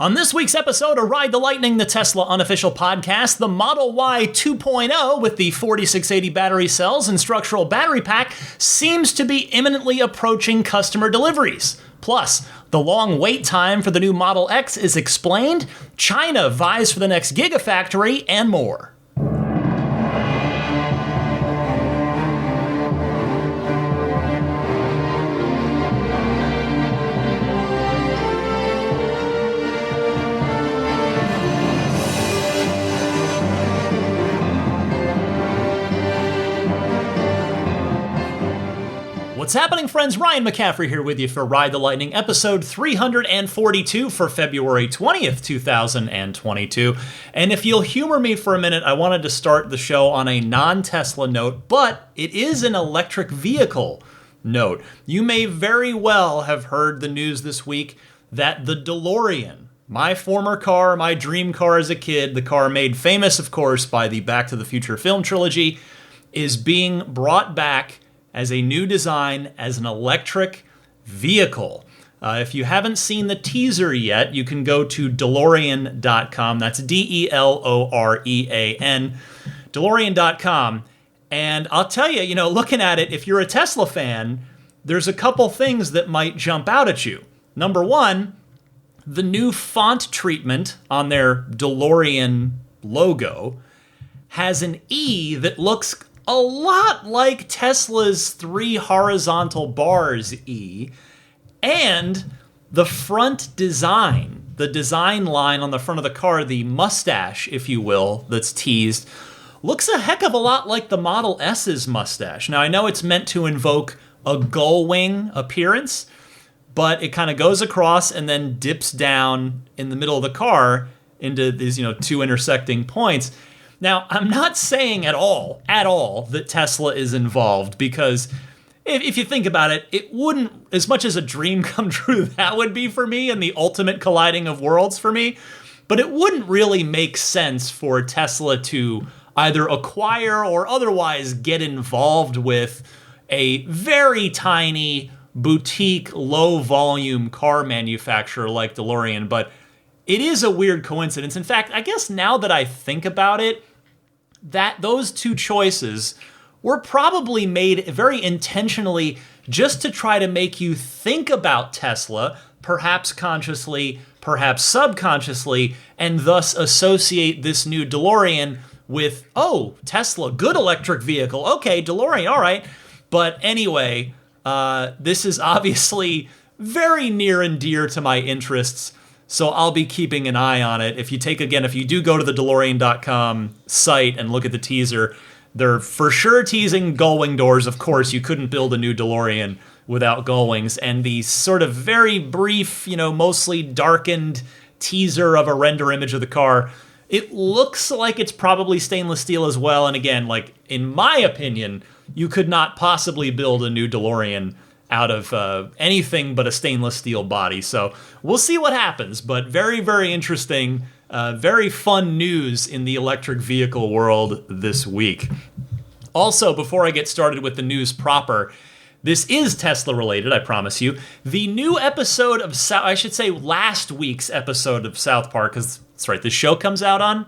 On this week's episode of Ride the Lightning, the Tesla unofficial podcast, the Model Y 2.0 with the 4680 battery cells and structural battery pack seems to be imminently approaching customer deliveries. Plus, the long wait time for the new Model X is explained, China vies for the next Gigafactory, and more. What's happening, friends? Ryan McCaffrey here with you for Ride the Lightning, episode 342 for February 20th, 2022. And if you'll humor me for a minute, I wanted to start the show on a non-Tesla note, but it is an electric vehicle note. You may very well have heard the news this week that the DeLorean, my former car, my dream car as a kid, the car made famous, of course, by the Back to the Future film trilogy, is being brought back as a new design as an electric vehicle. If you haven't seen the teaser yet, you can go to DeLorean.com. That's DeLorean, DeLorean.com. And I'll tell you, looking at it, if you're a Tesla fan, there's a couple things that might jump out at you. Number one, the new font treatment on their DeLorean logo has an E that looks a lot like Tesla's 3 horizontal bars E, and the front design, the design line on the front of the car, the mustache, if you will, that's teased, looks a heck of a lot like the Model S's mustache. Now, I know it's meant to invoke a gull wing appearance, but it kind of goes across and then dips down in the middle of the car into these, two intersecting points. Now, I'm not saying at all, that Tesla is involved, because if you think about it, it wouldn't, as much as a dream come true that would be for me and the ultimate colliding of worlds for me, but it wouldn't really make sense for Tesla to either acquire or otherwise get involved with a very tiny boutique, low-volume car manufacturer like DeLorean, but it is a weird coincidence. In fact, I guess now that I think about it, that those two choices were probably made very intentionally just to try to make you think about Tesla, perhaps consciously, perhaps subconsciously, and thus associate this new DeLorean with, oh, Tesla, good electric vehicle. Okay, DeLorean, all right. But anyway, this is obviously very near and dear to my interests, so I'll be keeping an eye on it. If you do go to the DeLorean.com site and look at the teaser, they're for sure teasing gull-wing doors. Of course, you couldn't build a new DeLorean without gull-wings. And the sort of very brief, mostly darkened teaser of a render image of the car, it looks like it's probably stainless steel as well. And again, in my opinion, you could not possibly build a new DeLorean out of anything but a stainless steel body. So we'll see what happens, but very, very interesting, very fun news in the electric vehicle world this week. Also, before I get started with the news proper, this is Tesla related, I promise you. The new episode of, last week's episode of South Park, because that's right, the show comes out on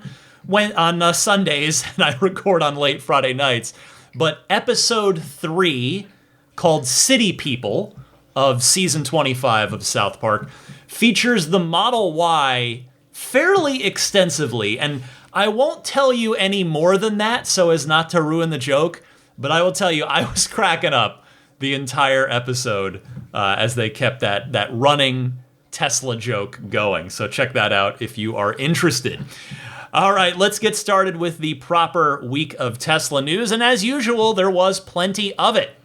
Sundays, and I record on late Friday nights. But episode 3, called City People, of season 25 of South Park, features the Model Y fairly extensively. And I won't tell you any more than that so as not to ruin the joke, but I will tell you I was cracking up the entire episode as they kept that running Tesla joke going. So check that out if you are interested. All right, let's get started with the proper week of Tesla news. And as usual, there was plenty of it.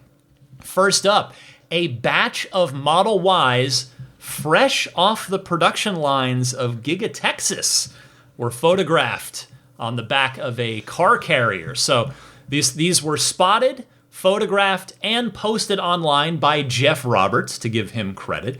First up, a batch of Model Ys fresh off the production lines of Giga Texas were photographed on the back of a car carrier. So these were spotted, photographed, and posted online by Jeff Roberts, to give him credit.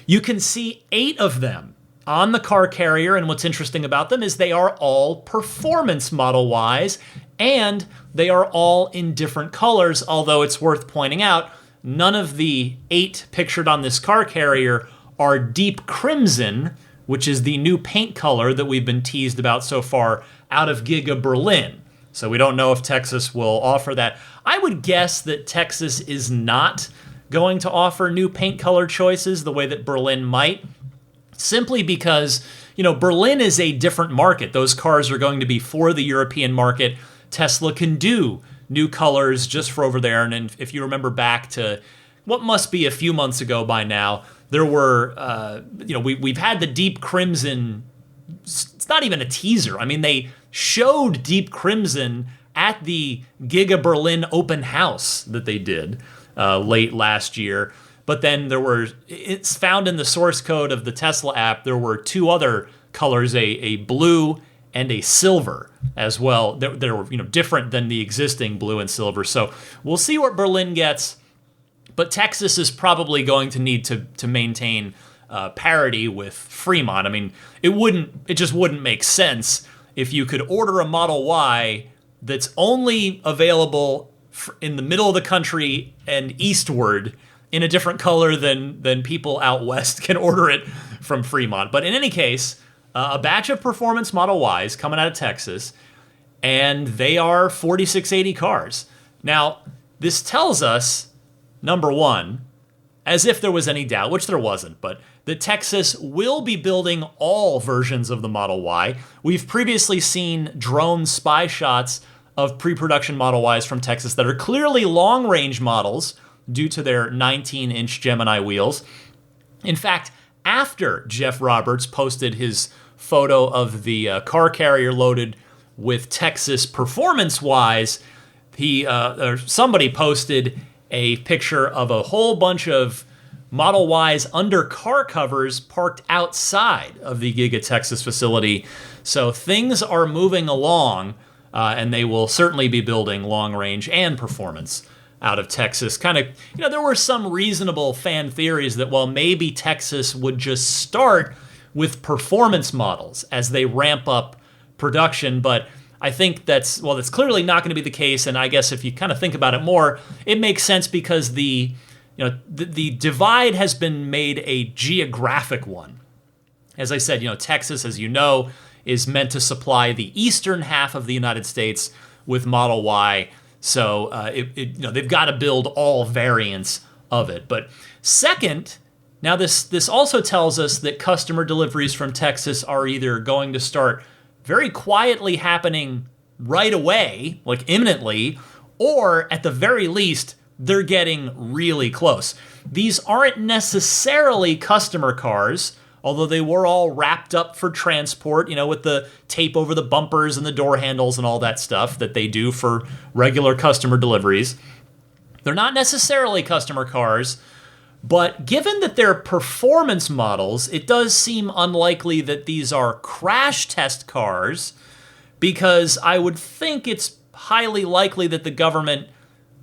You can see 8 of them on the car carrier, and what's interesting about them is they are all performance Model Ys, and they are all in different colors, although it's worth pointing out, none of the 8 pictured on this car carrier are deep crimson, which is the new paint color that we've been teased about so far out of Giga Berlin. So we don't know if Texas will offer that. I would guess that Texas is not going to offer new paint color choices the way that Berlin might, simply because, Berlin is a different market. Those cars are going to be for the European market. Tesla can do new colors just for over there. And if you remember back to what must be a few months ago by now, there were, we've had the deep crimson. It's not even a teaser. I mean, they showed deep crimson at the Giga Berlin open house that they did late last year. But then it's found in the source code of the Tesla app, there were two other colors, a blue and a silver as well. That were different than the existing blue and silver. So we'll see what Berlin gets. But Texas is probably going to need to maintain parity with Fremont. I mean, it just wouldn't make sense if you could order a Model Y that's only available in the middle of the country and eastward in a different color than people out west can order it from Fremont. But in any case, a batch of performance Model Ys coming out of Texas, and they are 4680 cars. Now, this tells us, number one, as if there was any doubt, which there wasn't, but that Texas will be building all versions of the Model Y. We've previously seen drone spy shots of pre-production Model Ys from Texas that are clearly long-range models due to their 19-inch Gemini wheels. In fact, after Jeff Roberts posted his photo of the car carrier loaded with Texas performance Ys, somebody posted a picture of a whole bunch of Model Ys under car covers parked outside of the Giga Texas facility. So things are moving along, and they will certainly be building long range and performance out of Texas. Kind of, there were some reasonable fan theories that, well, maybe Texas would just start with performance models as they ramp up production, but I think that's clearly not going to be the case. And I guess if you kind of think about it more, it makes sense because the divide has been made a geographic one. As I said, Texas, as you know, is meant to supply the eastern half of the United States with Model Y. So they've got to build all variants of it. But second, now this also tells us that customer deliveries from Texas are either going to start very quietly happening right away, like imminently, or at the very least, they're getting really close. These aren't necessarily customer cars, although they were all wrapped up for transport, with the tape over the bumpers and the door handles and all that stuff that they do for regular customer deliveries. They're not necessarily customer cars, but given that they're performance models, it does seem unlikely that these are crash test cars, because I would think it's highly likely that the government,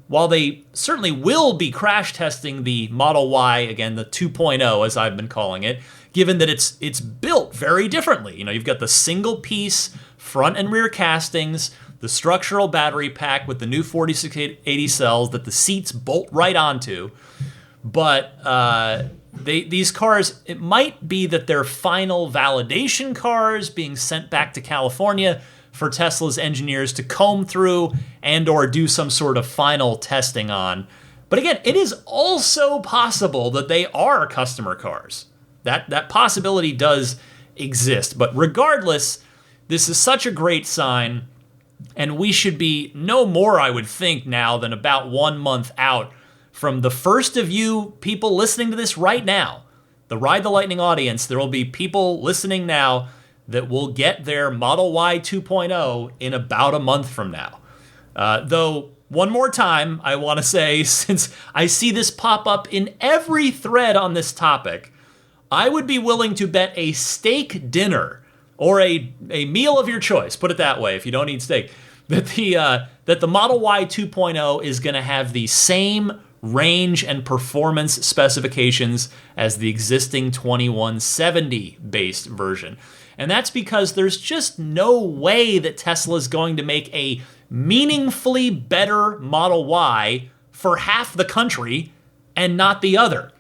while they certainly will be crash testing the Model Y, again, the 2.0 as I've been calling it, given that it's built very differently. You've got the single piece front and rear castings, the structural battery pack with the new 4680 cells that the seats bolt right onto. But these cars, it might be that they're final validation cars being sent back to California for Tesla's engineers to comb through and or do some sort of final testing on. But again, it is also possible that they are customer cars. That possibility does exist. But regardless, this is such a great sign, and we should be no more, I would think, now than about 1 month out from the first of you people listening to this right now, the Ride the Lightning audience. There will be people listening now that will get their Model Y 2.0 in about a month from now. Though, one more time, I want to say, since I see this pop up in every thread on this topic, I would be willing to bet a steak dinner, or a meal of your choice, put it that way if you don't eat steak, that the Model Y 2.0 is going to have the same range and performance specifications as the existing 2170 based version. And that's because there's just no way that Tesla is going to make a meaningfully better Model Y for half the country and not the other.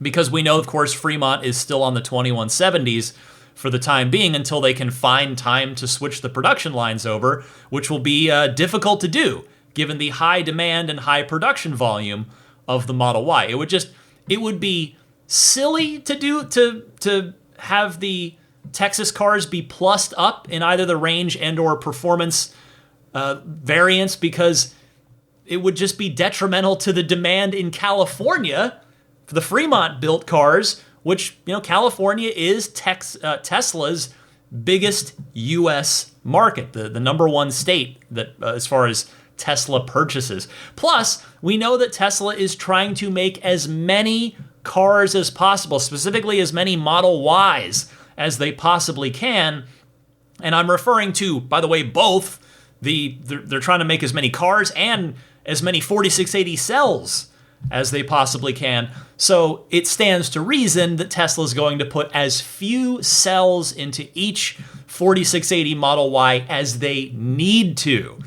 because we know, of course, Fremont is still on the 2170s for the time being until they can find time to switch the production lines over, which will be difficult to do given the high demand and high production volume of the Model Y. It would be silly to have the Texas cars be plussed up in either the range and or performance variants, because it would just be detrimental to the demand in California for the Fremont built cars, which, California is Tesla's biggest U.S. market, the number one state that as far as Tesla purchases. Plus, we know that Tesla is trying to make as many cars as possible, specifically as many Model Ys as they possibly can. And I'm referring to, by the way, both they're trying to make as many cars and as many 4680 cells as they possibly can. So it stands to reason that Tesla is going to put as few cells into each 4680 Model Y as they need to.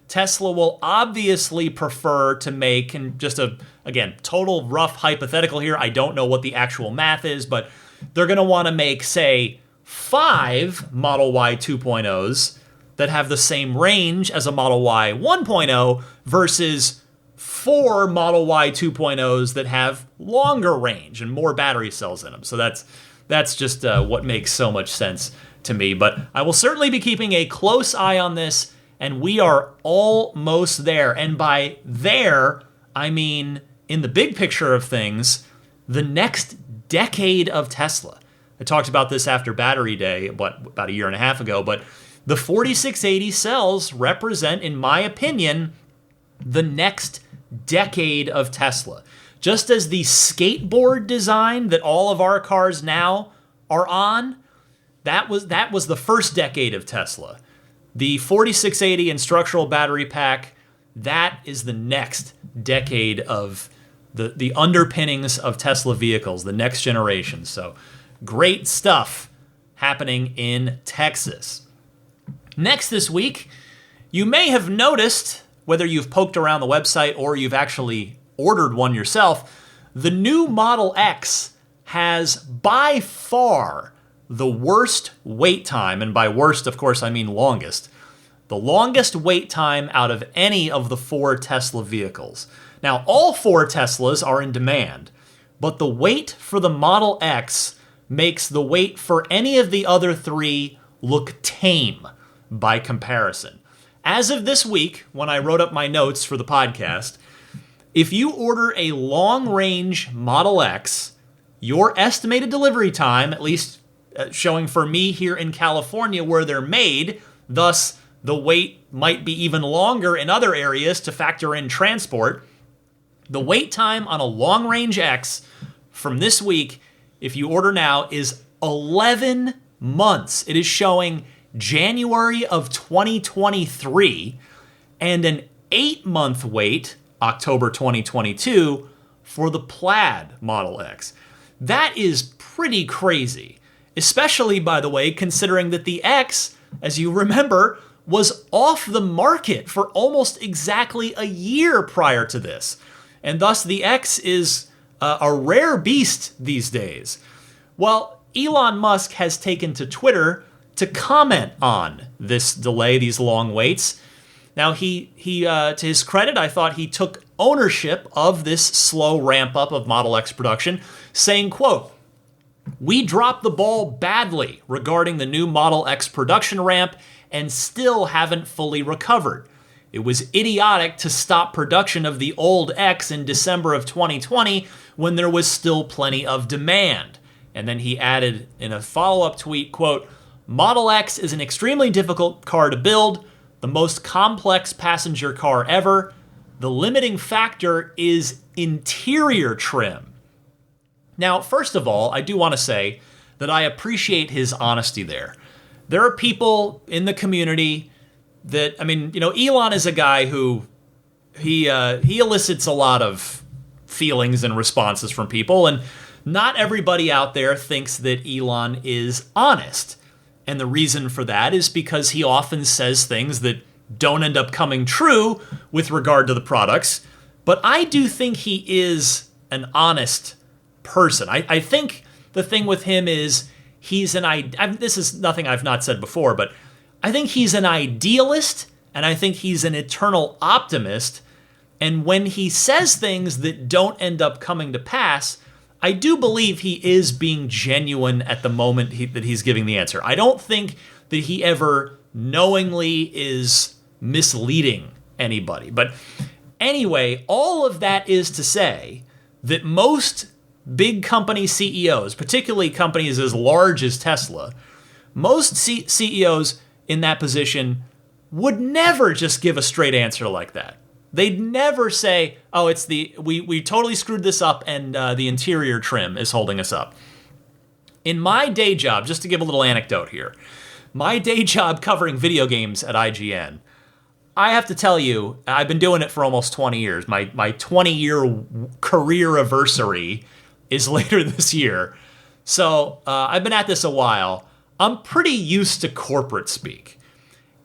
Tesla will obviously prefer to make, and just again, total rough hypothetical here, I don't know what the actual math is, but they're going to want to make, say, 5 Model Y 2.0s that have the same range as a Model Y 1.0 versus 4 Model Y 2.0s that have longer range and more battery cells in them. So that's just what makes so much sense to me. But I will certainly be keeping a close eye on this, and we are almost there. And by there, I mean, in the big picture of things, the next decade of Tesla. I talked about this after Battery Day, about a year and a half ago, but the 4680 cells represent, in my opinion, the next decade of Tesla. Just as the skateboard design that all of our cars now are on, that was the first decade of Tesla. The 4680 and structural battery pack, that is the next decade of the underpinnings of Tesla vehicles, the next generation. So great stuff happening in Texas. Next this week, you may have noticed, whether you've poked around the website or you've actually ordered one yourself, the new Model X has by far the worst wait time, and by worst, of course, I mean longest. The longest wait time out of any of the 4 Tesla vehicles. Now, all 4 Teslas are in demand, but the wait for the Model X makes the wait for any of the other 3 look tame by comparison. As of this week, when I wrote up my notes for the podcast, if you order a long-range Model X, your estimated delivery time, at least showing for me here in California where they're made, thus the wait might be even longer in other areas to factor in transport. The wait time on a long-range X from this week, if you order now, is 11 months. It is showing January of 2023 and an 8-month wait, October 2022, for the Plaid Model X. That is pretty crazy, especially, by the way, considering that the X, as you remember, was off the market for almost exactly a year prior to this. And thus the X is a rare beast these days. Well, Elon Musk has taken to Twitter to comment on this delay, these long waits. Now, he to his credit, I thought he took ownership of this slow ramp up of Model X production, saying, quote, "We dropped the ball badly regarding the new Model X production ramp and still haven't fully recovered. It was idiotic to stop production of the old X in December of 2020 when there was still plenty of demand." And then he added in a follow-up tweet, quote, "Model X is an extremely difficult car to build, the most complex passenger car ever. The limiting factor is interior trim." Now, first of all, I do want to say that I appreciate his honesty there. There are people in the community that, Elon is a guy who he elicits a lot of feelings and responses from people, and not everybody out there thinks that Elon is honest. And the reason for that is because he often says things that don't end up coming true with regard to the products. But I do think he is an honest person. I think the thing with him is this is nothing I've not said before, but I think he's an idealist, and I think he's an eternal optimist. And when he says things that don't end up coming to pass, I do believe he is being genuine at the moment that he's giving the answer. I don't think that he ever knowingly is misleading anybody. But anyway, all of that is to say that most big company CEOs, particularly companies as large as Tesla, most CEOs in that position would never just give a straight answer like that. They'd never say, oh, it's we totally screwed this up and the interior trim is holding us up. In my day job, just to give a little anecdote here, my day job covering video games at IGN, I have to tell you, I've been doing it for almost 20 years. My 20-year career anniversary is later this year. So I've been at this a while. I'm pretty used to corporate speak.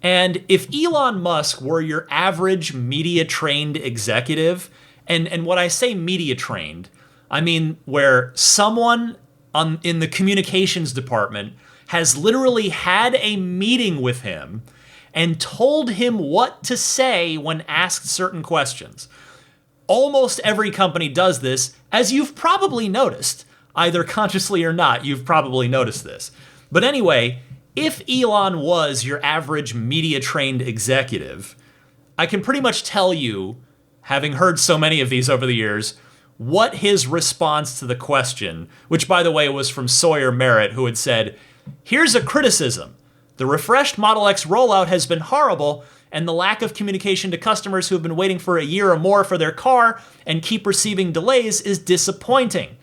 And if Elon Musk were your average media-trained executive, and when I say media-trained, I mean where someone in the communications department has literally had a meeting with him and told him what to say when asked certain questions. Almost every company does this, as you've probably noticed, either consciously or not, you've probably noticed this. But anyway, if Elon was your average media-trained executive, I can pretty much tell you, having heard so many of these over the years, what his response to the question, which by the way was from Sawyer Merritt, who had said, "Here's a criticism. The refreshed Model X rollout has been horrible, and the lack of communication to customers who have been waiting for a year or more for their car and keep receiving delays is disappointing.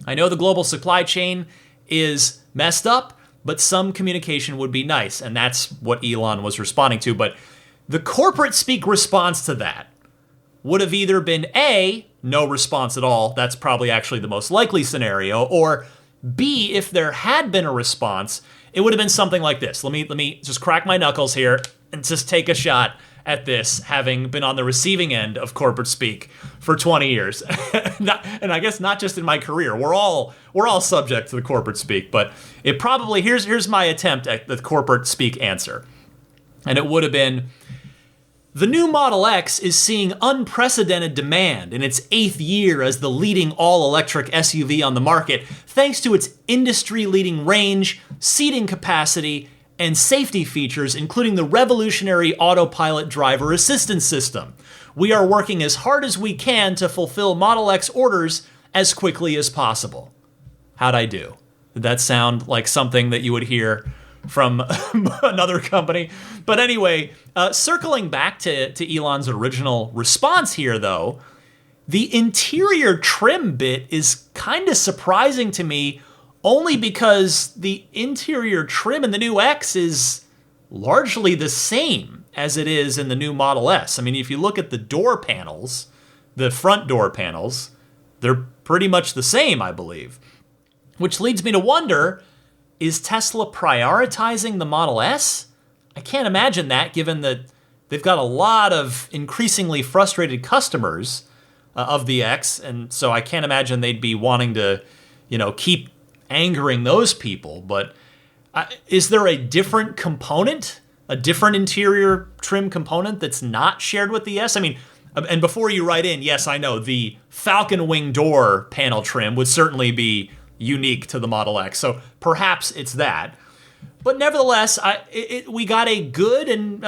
I know the global supply chain is messed up, but some communication would be nice." And that's what Elon was responding to. But the corporate speak response to that would have either been A, no response at all. That's probably actually the most likely scenario. Or B, if there had been a response, it would have been something like this. Let me just crack my knuckles here and just take a shot at this, having been on the receiving end of corporate speak for 20 years. And I guess not just in my career. We're all subject to the corporate speak, but it probably, here's my attempt at the corporate speak answer. And it would have been, the new Model X is seeing unprecedented demand in its 8th year as the leading all-electric SUV on the market, thanks to its industry-leading range, seating capacity, and safety features, including the revolutionary autopilot driver assistance system. We are working as hard as we can to fulfill Model X orders as quickly as possible. How'd I do? Did that sound like something that you would hear from another company? But anyway, circling back to Elon's original response here, though, the interior trim bit is kind of surprising to me, only because the interior trim in the new X is largely the same as it is in the new Model S. I mean, if you look at the door panels, the front door panels, they're pretty much the same, I believe. Which leads me to wonder, is Tesla prioritizing the Model S? I can't imagine that, given that they've got a lot of increasingly frustrated customers of the X, and so I can't imagine they'd be wanting to, keep angering those people. But is there a different component, a different interior trim component that's not shared with the S? I mean, and before you write in, yes, I know the Falcon Wing door panel trim would certainly be unique to the Model X, so perhaps it's that. But nevertheless, we got a good and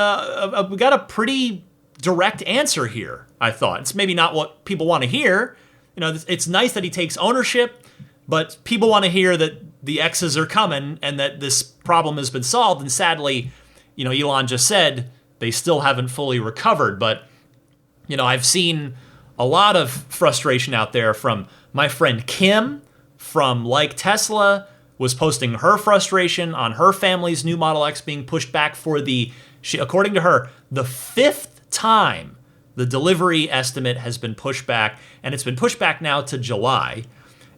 we got a pretty direct answer here, I thought. It's maybe not what people want to hear. It's nice that he takes ownership, but people want to hear that the X's are coming and that this problem has been solved. And sadly, Elon just said they still haven't fully recovered. But, I've seen a lot of frustration out there from my friend Kim, from Like Tesla, was posting her frustration on her family's new Model X being pushed back for according to her, the 5th time the delivery estimate has been pushed back, and it's been pushed back now to July.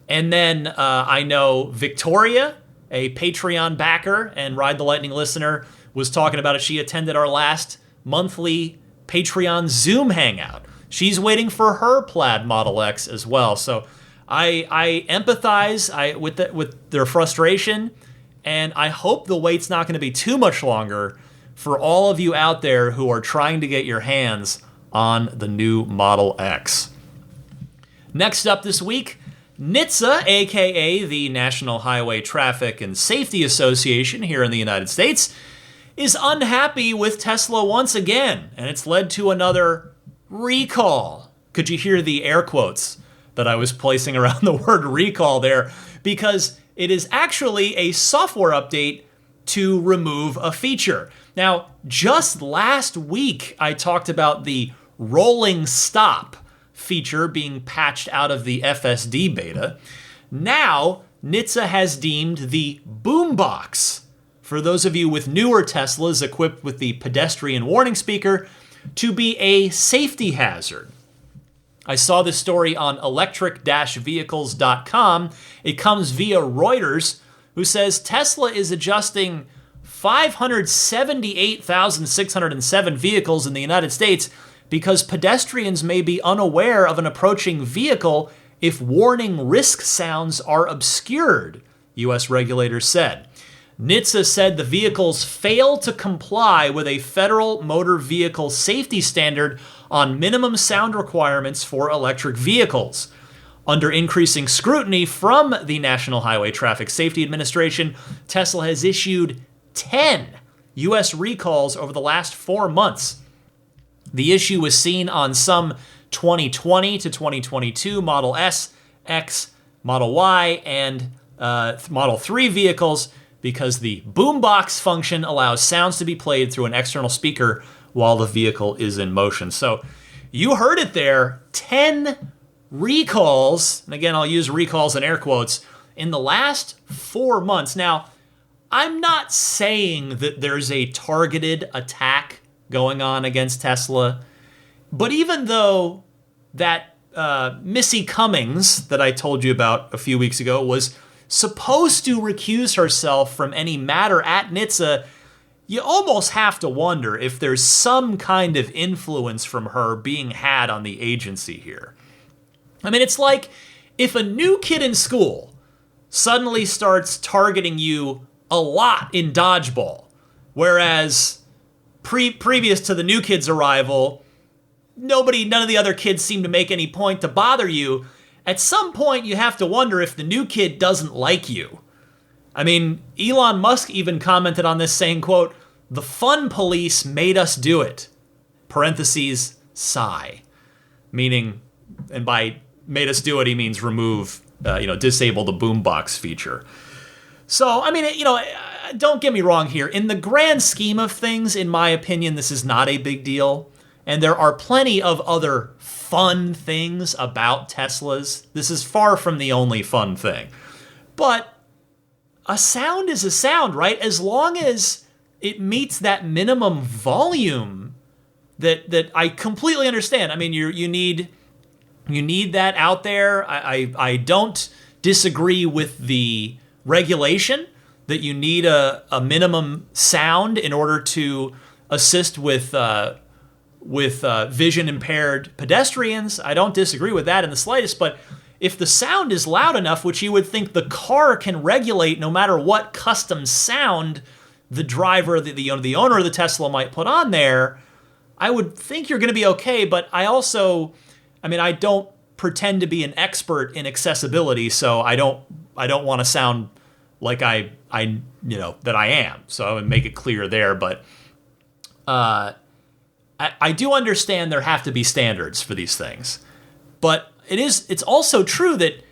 And then I know Victoria, a Patreon backer and Ride the Lightning listener, was talking about it. She attended our last monthly Patreon Zoom hangout. She's waiting for her plaid Model X as well. So I empathize with their frustration, and I hope the wait's not going to be too much longer for all of you out there who are trying to get your hands on the new Model X. Next up this week, NHTSA, aka the National Highway Traffic and Safety Association here in the United States, is unhappy with Tesla once again, and it's led to another recall. Could you hear the air quotes that I was placing around the word recall there? Because it is actually a software update to remove a feature. Now, just last week, I talked about the rolling stop feature being patched out of the FSD beta. Now, NHTSA has deemed the Boombox, for those of you with newer Teslas equipped with the pedestrian warning speaker, to be a safety hazard. I saw this story on electric-vehicles.com. It comes via Reuters, who says Tesla is adjusting 578,607 vehicles in the United States because pedestrians may be unaware of an approaching vehicle if warning risk sounds are obscured, U.S. regulators said. NHTSA said the vehicles fail to comply with a federal motor vehicle safety standard on minimum sound requirements for electric vehicles. Under increasing scrutiny from the National Highway Traffic Safety Administration, Tesla has issued 10 U.S. recalls over the last 4 months. The issue was seen on some 2020 to 2022 Model S, X, Model Y, and Model 3 vehicles, because the Boombox function allows sounds to be played through an external speaker while the vehicle is in motion. So you heard it there, 10 recalls, and again, I'll use recalls in air quotes, in the last 4 months. Now, I'm not saying that there's a targeted attack going on against Tesla, but even though that Missy Cummings that I told you about a few weeks ago was supposed to recuse herself from any matter at NHTSA, you almost have to wonder if there's some kind of influence from her being had on the agency here. I mean, it's like if a new kid in school suddenly starts targeting you a lot in dodgeball, whereas previous to the new kid's arrival, none of the other kids seem to make any point to bother you. At some point, you have to wonder if the new kid doesn't like you. I mean, Elon Musk even commented on this saying, quote, "The fun police made us do it." Parentheses, sigh. Meaning, and by made us do it, he means remove, disable the Boombox feature. So, I mean, don't get me wrong here. In the grand scheme of things, in my opinion, this is not a big deal. And there are plenty of other fun things about Teslas. This is far from the only fun thing. But a sound is a sound, right? As long as it meets that minimum volume that I completely understand. I mean, you need that out there. I don't disagree with the regulation that you need a minimum sound in order to assist with vision impaired pedestrians. I don't disagree with that in the slightest, but if the sound is loud enough, which you would think the car can regulate no matter what custom sound the driver, the owner of the Tesla might put on there, I would think you're going to be okay. But I don't pretend to be an expert in accessibility, so I don't want to sound like that I am. So I would make it clear there, but I do understand there have to be standards for these things. But it's also true that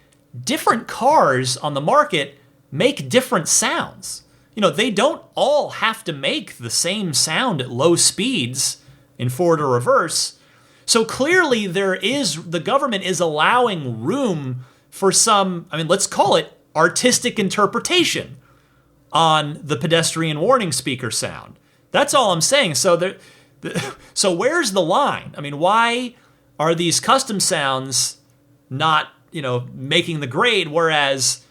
different cars on the market make different sounds. They don't all have to make the same sound at low speeds in forward or reverse. So clearly the government is allowing room for some, let's call it artistic interpretation on the pedestrian warning speaker sound. That's all I'm saying. So where's the line? Why are these custom sounds not, making the grade, whereas,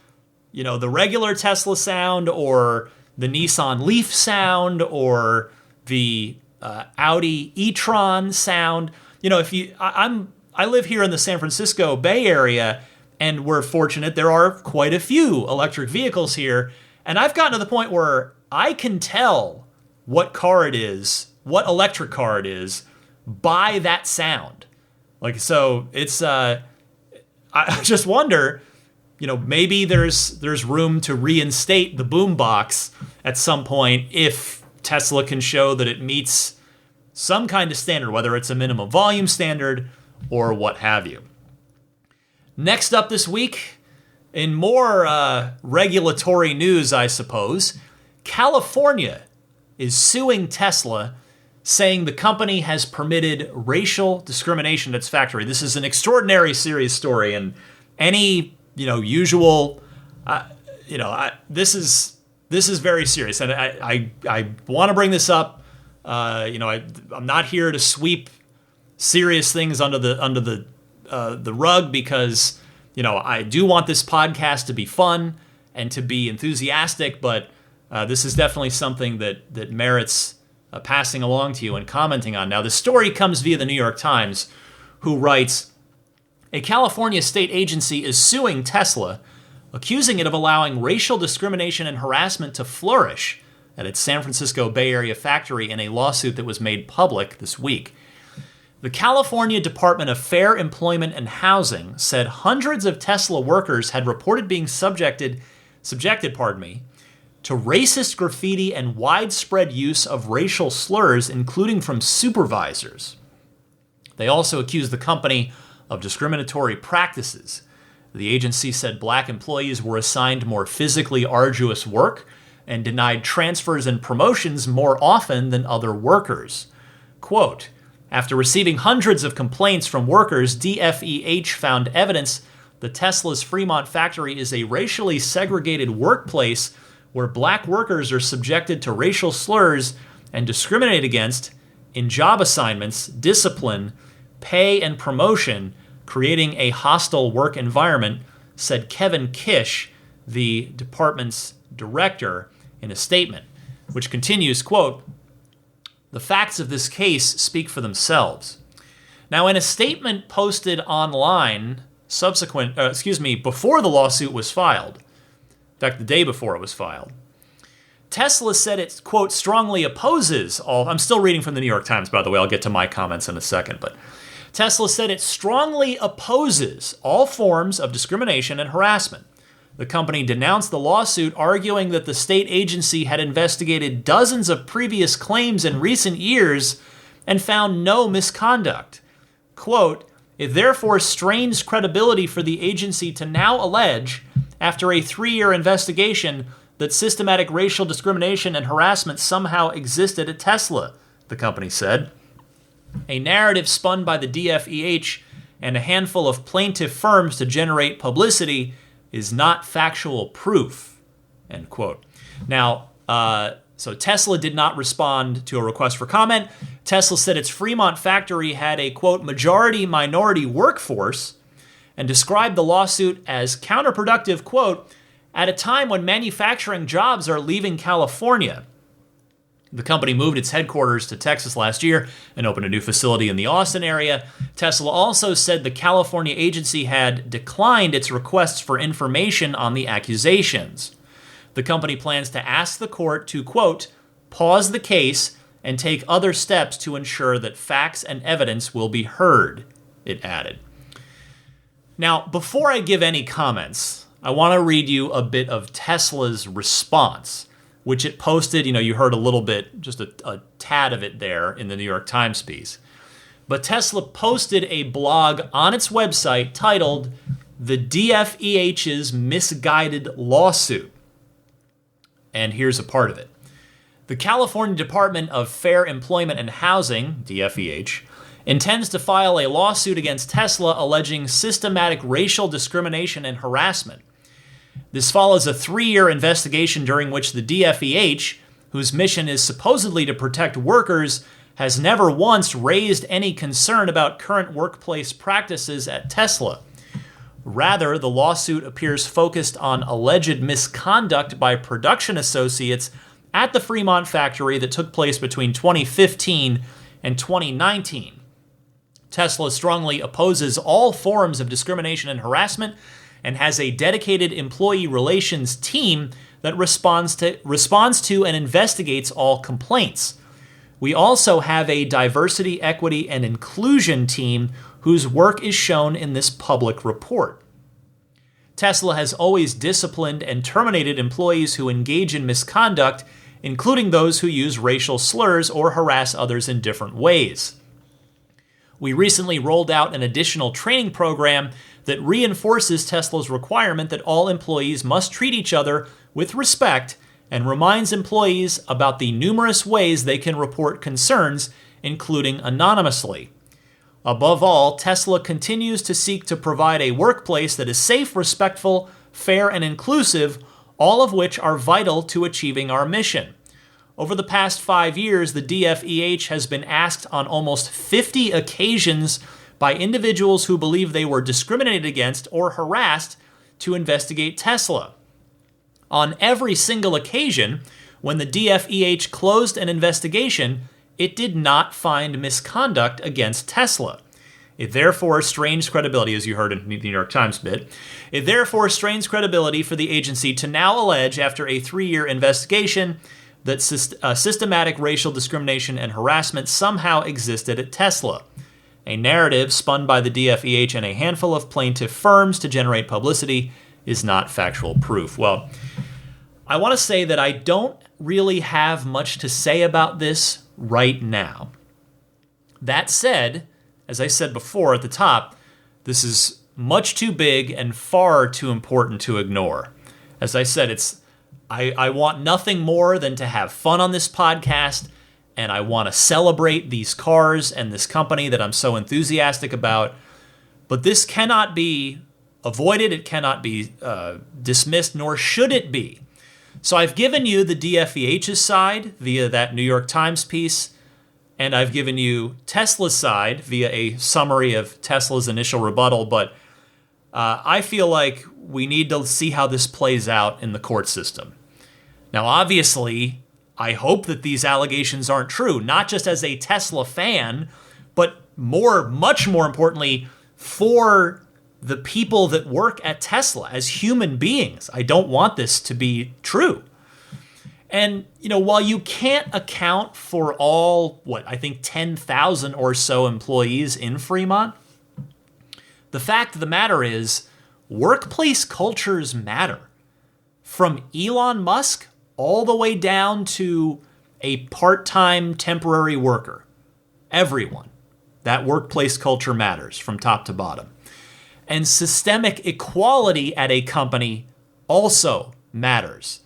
the regular Tesla sound or the Nissan Leaf sound or the Audi e-tron sound, I live here in the San Francisco Bay Area, And we're fortunate there are quite a few electric vehicles here. And I've gotten to the point where I can tell what car it is, what electric car it is, by that sound. Like, so it's, I just wonder, maybe there's room to reinstate the Boombox at some point if Tesla can show that it meets some kind of standard, whether it's a minimum volume standard or what have you. Next up this week, in more regulatory news, I suppose, California is suing Tesla, saying the company has permitted racial discrimination at its factory. This is an extraordinary serious story, and any usual, this is very serious, and I want to bring this up. I'm not here to sweep serious things under the rug, because I do want this podcast to be fun and to be enthusiastic, but this is definitely something that merits passing along to you and commenting on. Now, the story comes via the New York Times, who writes, a California state agency is suing Tesla, accusing it of allowing racial discrimination and harassment to flourish at its San Francisco Bay Area factory in a lawsuit that was made public this week. The California Department of Fair Employment and Housing said hundreds of Tesla workers had reported being subjected to racist graffiti and widespread use of racial slurs, including from supervisors. They also accused the company of discriminatory practices. The agency said black employees were assigned more physically arduous work and denied transfers and promotions more often than other workers. Quote, after receiving hundreds of complaints from workers, DFEH found evidence that Tesla's Fremont factory is a racially segregated workplace where black workers are subjected to racial slurs and discriminated against in job assignments, discipline, pay, and promotion, creating a hostile work environment, said Kevin Kish, the department's director, in a statement, which continues, quote, the facts of this case speak for themselves. Now, in a statement posted online before the lawsuit was filed, in fact, the day before it was filed, Tesla said it, quote, strongly opposes all... I'm still reading from the New York Times, by the way. I'll get to my comments in a second. But Tesla said it strongly opposes all forms of discrimination and harassment. The company denounced the lawsuit, arguing that the state agency had investigated dozens of previous claims in recent years and found no misconduct. Quote, it therefore strains credibility for the agency to now allege, after a 3-year investigation, that systematic racial discrimination and harassment somehow existed at Tesla, the company said. A narrative spun by the DFEH and a handful of plaintiff firms to generate publicity is not factual proof, end quote. Now, so Tesla did not respond to a request for comment. Tesla said its Fremont factory had a, quote, majority-minority workforce, and described the lawsuit as counterproductive, quote, at a time when manufacturing jobs are leaving California. The company moved its headquarters to Texas last year and opened a new facility in the Austin area. Tesla also said the California agency had declined its requests for information on the accusations. The company plans to ask the court to, quote, pause the case and take other steps to ensure that facts and evidence will be heard, it added. Now, before I give any comments, I want to read you a bit of Tesla's response, which it posted. You heard a little bit, just a tad of it there in the New York Times piece. But Tesla posted a blog on its website titled, The DFEH's Misguided Lawsuit. And here's a part of it. The California Department of Fair Employment and Housing, DFEH, intends to file a lawsuit against Tesla alleging systematic racial discrimination and harassment. This follows a 3-year investigation during which the DFEH, whose mission is supposedly to protect workers, has never once raised any concern about current workplace practices at Tesla. Rather, the lawsuit appears focused on alleged misconduct by production associates at the Fremont factory that took place between 2015 and 2019. Tesla strongly opposes all forms of discrimination and harassment and has a dedicated employee relations team that responds to and investigates all complaints. We also have a diversity, equity, and inclusion team whose work is shown in this public report. Tesla has always disciplined and terminated employees who engage in misconduct, including those who use racial slurs or harass others in different ways. We recently rolled out an additional training program that reinforces Tesla's requirement that all employees must treat each other with respect and reminds employees about the numerous ways they can report concerns, including anonymously. Above all, Tesla continues to seek to provide a workplace that is safe, respectful, fair, and inclusive, all of which are vital to achieving our mission. Over the past 5 years, the DFEH has been asked on almost 50 occasions by individuals who believe they were discriminated against or harassed to investigate Tesla. On every single occasion, when the DFEH closed an investigation, it did not find misconduct against Tesla. It therefore strains credibility, as you heard in the New York Times bit. It therefore strains credibility for the agency to now allege, after a 3-year investigation, that systematic racial discrimination and harassment somehow existed at Tesla. A narrative spun by the DFEH and a handful of plaintiff firms to generate publicity is not factual proof. Well, I want to say that I don't really have much to say about this right now. That said, as I said before at the top, this is much too big and far too important to ignore. As I said, I want nothing more than to have fun on this podcast, and I want to celebrate these cars and this company that I'm so enthusiastic about. But this cannot be avoided. It cannot be dismissed, nor should it be. So I've given you the DFEH's side via that New York Times piece, and I've given you Tesla's side via a summary of Tesla's initial rebuttal, but I feel like we need to see how this plays out in the court system. Now, obviously, I hope that these allegations aren't true, not just as a Tesla fan, but much more importantly, for the people that work at Tesla as human beings. I don't want this to be true. And, while you can't account for all, 10,000 or so employees in Fremont, the fact of the matter is, workplace cultures matter. From Elon Musk all the way down to a part-time temporary worker. Everyone. That workplace culture matters from top to bottom. And systemic equality at a company also matters.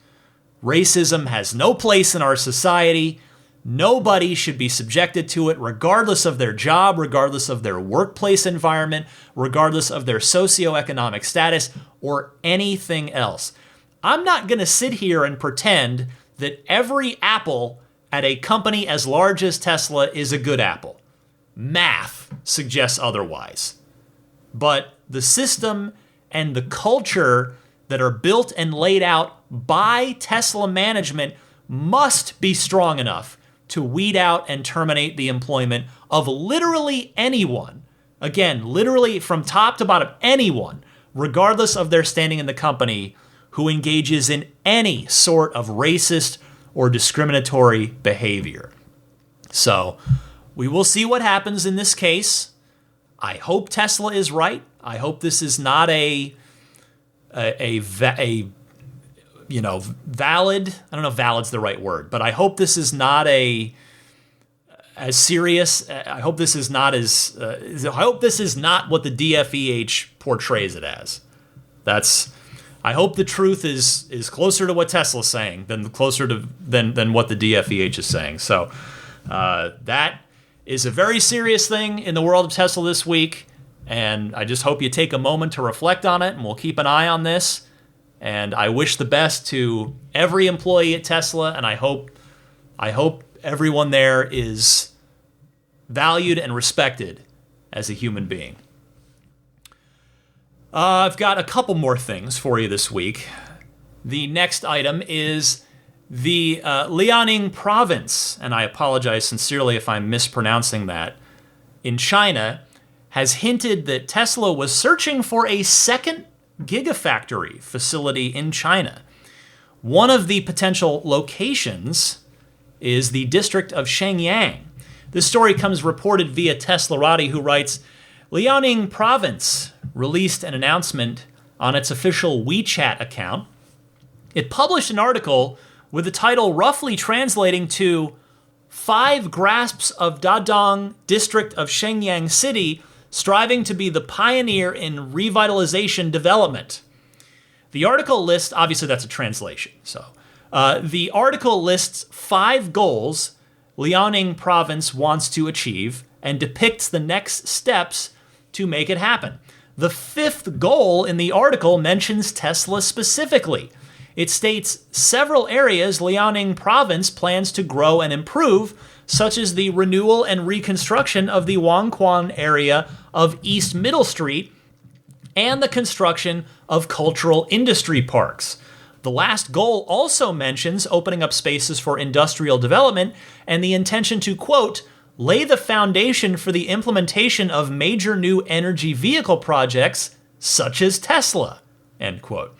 Racism has no place in our society. Nobody should be subjected to it, regardless of their job, regardless of their workplace environment, regardless of their socioeconomic status, or anything else. I'm not going to sit here and pretend that every apple at a company as large as Tesla is a good apple. Math suggests otherwise. But the system and the culture that are built and laid out by Tesla management must be strong enough to weed out and terminate the employment of literally anyone. Again, literally from top to bottom, anyone, regardless of their standing in the company, who engages in any sort of racist or discriminatory behavior. So we will see what happens in this case. I hope Tesla is right. I hope this is not a valid, I don't know if valid's the right word, but I hope this is not as serious. I hope this is not I hope this is not what the DFEH portrays it as. I hope the truth is closer to what Tesla's saying than what the DFEH is saying. So that is a very serious thing in the world of Tesla this week, and I just hope you take a moment to reflect on it, and we'll keep an eye on this. And I wish the best to every employee at Tesla, and I hope everyone there is valued and respected as a human being. I've got a couple more things for you this week. The next item is the Liaoning province, and I apologize sincerely if I'm mispronouncing that, in China, has hinted that Tesla was searching for a second Gigafactory facility in China. One of the potential locations is the district of Shenyang. This story comes reported via Teslarati, who writes, Liaoning Province released an announcement on its official WeChat account. It published an article with the title roughly translating to 5 grasps of Dadong district of Shenyang City striving to be the pioneer in revitalization development. The article lists, obviously that's a translation, so the article lists 5 goals Liaoning Province wants to achieve and depicts the next steps to make it happen. The 5th goal in the article mentions Tesla specifically. It states several areas Liaoning Province plans to grow and improve, such as the renewal and reconstruction of the Wangquan area of East Middle Street and the construction of cultural industry parks. The last goal also mentions opening up spaces for industrial development and the intention to, quote, lay the foundation for the implementation of major new energy vehicle projects such as Tesla, end quote.